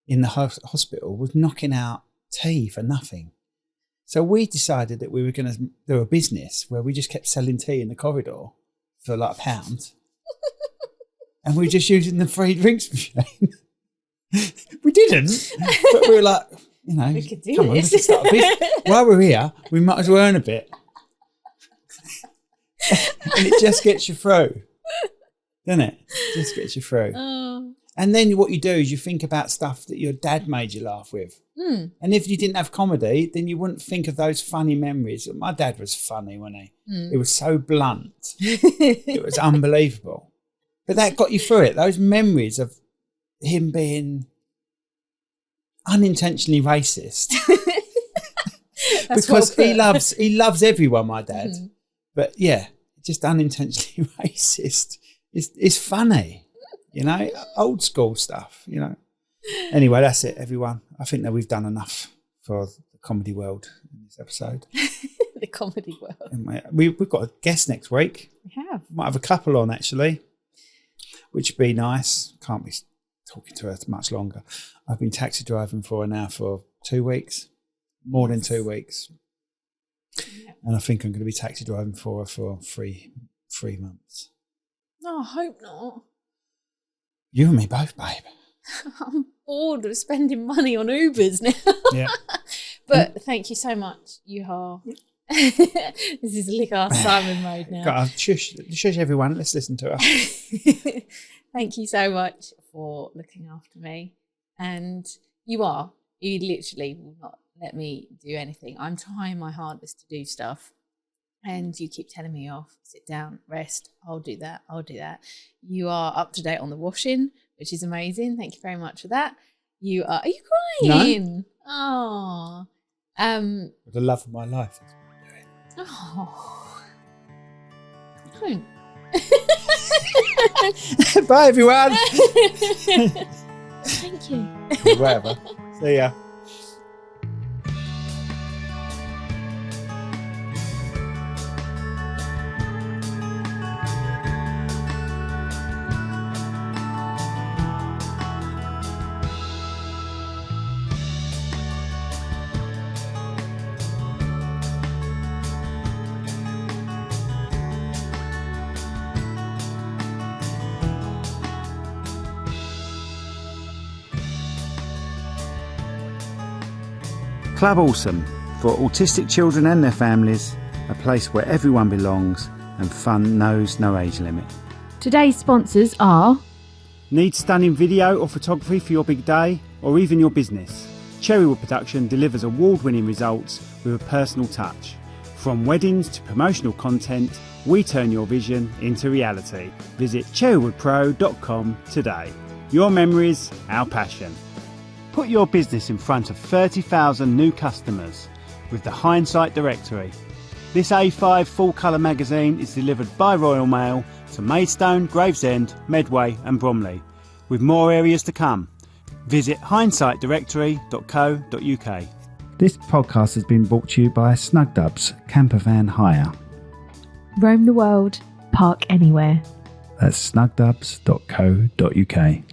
[SPEAKER 1] in the hospital was knocking out tea for nothing. So we decided that we were going to do a business where we just kept selling tea in the corridor for like £1. And we were just using the free drinks machine. We didn't, but we were like, you know,
[SPEAKER 2] we could do
[SPEAKER 1] come on,
[SPEAKER 2] this.
[SPEAKER 1] let's start a business. While we're here, we might as well earn a bit. And it just gets you through, doesn't it? It just gets you through. And then what you do is you think about stuff that your dad made you laugh with. And if you didn't have comedy, then you wouldn't think of those funny memories. My dad was funny, wasn't he? It was so blunt. It was unbelievable. But that got you through it. Those memories of him being unintentionally racist. Because he loves everyone, my dad. But yeah, just unintentionally racist. It's funny. You know, old school stuff, you know. Anyway, that's it, everyone. I think that we've done enough for the comedy world in this episode.
[SPEAKER 2] The comedy world.
[SPEAKER 1] We've got a guest next week.
[SPEAKER 2] We have.
[SPEAKER 1] Might have a couple on, actually, which would be nice. Can't be talking to her much longer. I've been taxi driving for her now for 2 weeks, more than 2 weeks. Yeah. And I think I'm going to be taxi driving for her for three months.
[SPEAKER 2] No, I hope not.
[SPEAKER 1] You and me both, babe.
[SPEAKER 2] I'm bored of spending money on Ubers now.
[SPEAKER 1] Yeah.
[SPEAKER 2] But thank you so much. You are. This is lick our Simon mode now.
[SPEAKER 1] God, shush everyone. Let's listen to her.
[SPEAKER 2] Thank you so much for looking after me. And you literally will not let me do anything. I'm trying my hardest to do stuff. And you keep telling me off, sit down, rest. I'll do that. You are up to date on the washing, which is amazing. Thank you very much for that. Are you crying? No. Oh.
[SPEAKER 1] The love of my life.
[SPEAKER 2] Oh. Don't.
[SPEAKER 1] Bye, everyone.
[SPEAKER 2] Thank you.
[SPEAKER 1] Whatever. See ya. Club Awesome, for autistic children and their families, a place where everyone belongs and fun knows no age limit.
[SPEAKER 3] Today's sponsors are...
[SPEAKER 1] Need stunning video or photography for your big day or even your business? Cherrywood Production delivers award-winning results with a personal touch. From weddings to promotional content, we turn your vision into reality. Visit cherrywoodpro.com today. Your memories, our passion. Put your business in front of 30,000 new customers with the Hindsight Directory. This A5 full-colour magazine is delivered by Royal Mail to Maidstone, Gravesend, Medway and Bromley, with more areas to come. Visit hindsightdirectory.co.uk. This podcast has been brought to you by Snugdubs Campervan Hire.
[SPEAKER 5] Roam the world, park anywhere.
[SPEAKER 1] That's snugdubs.co.uk.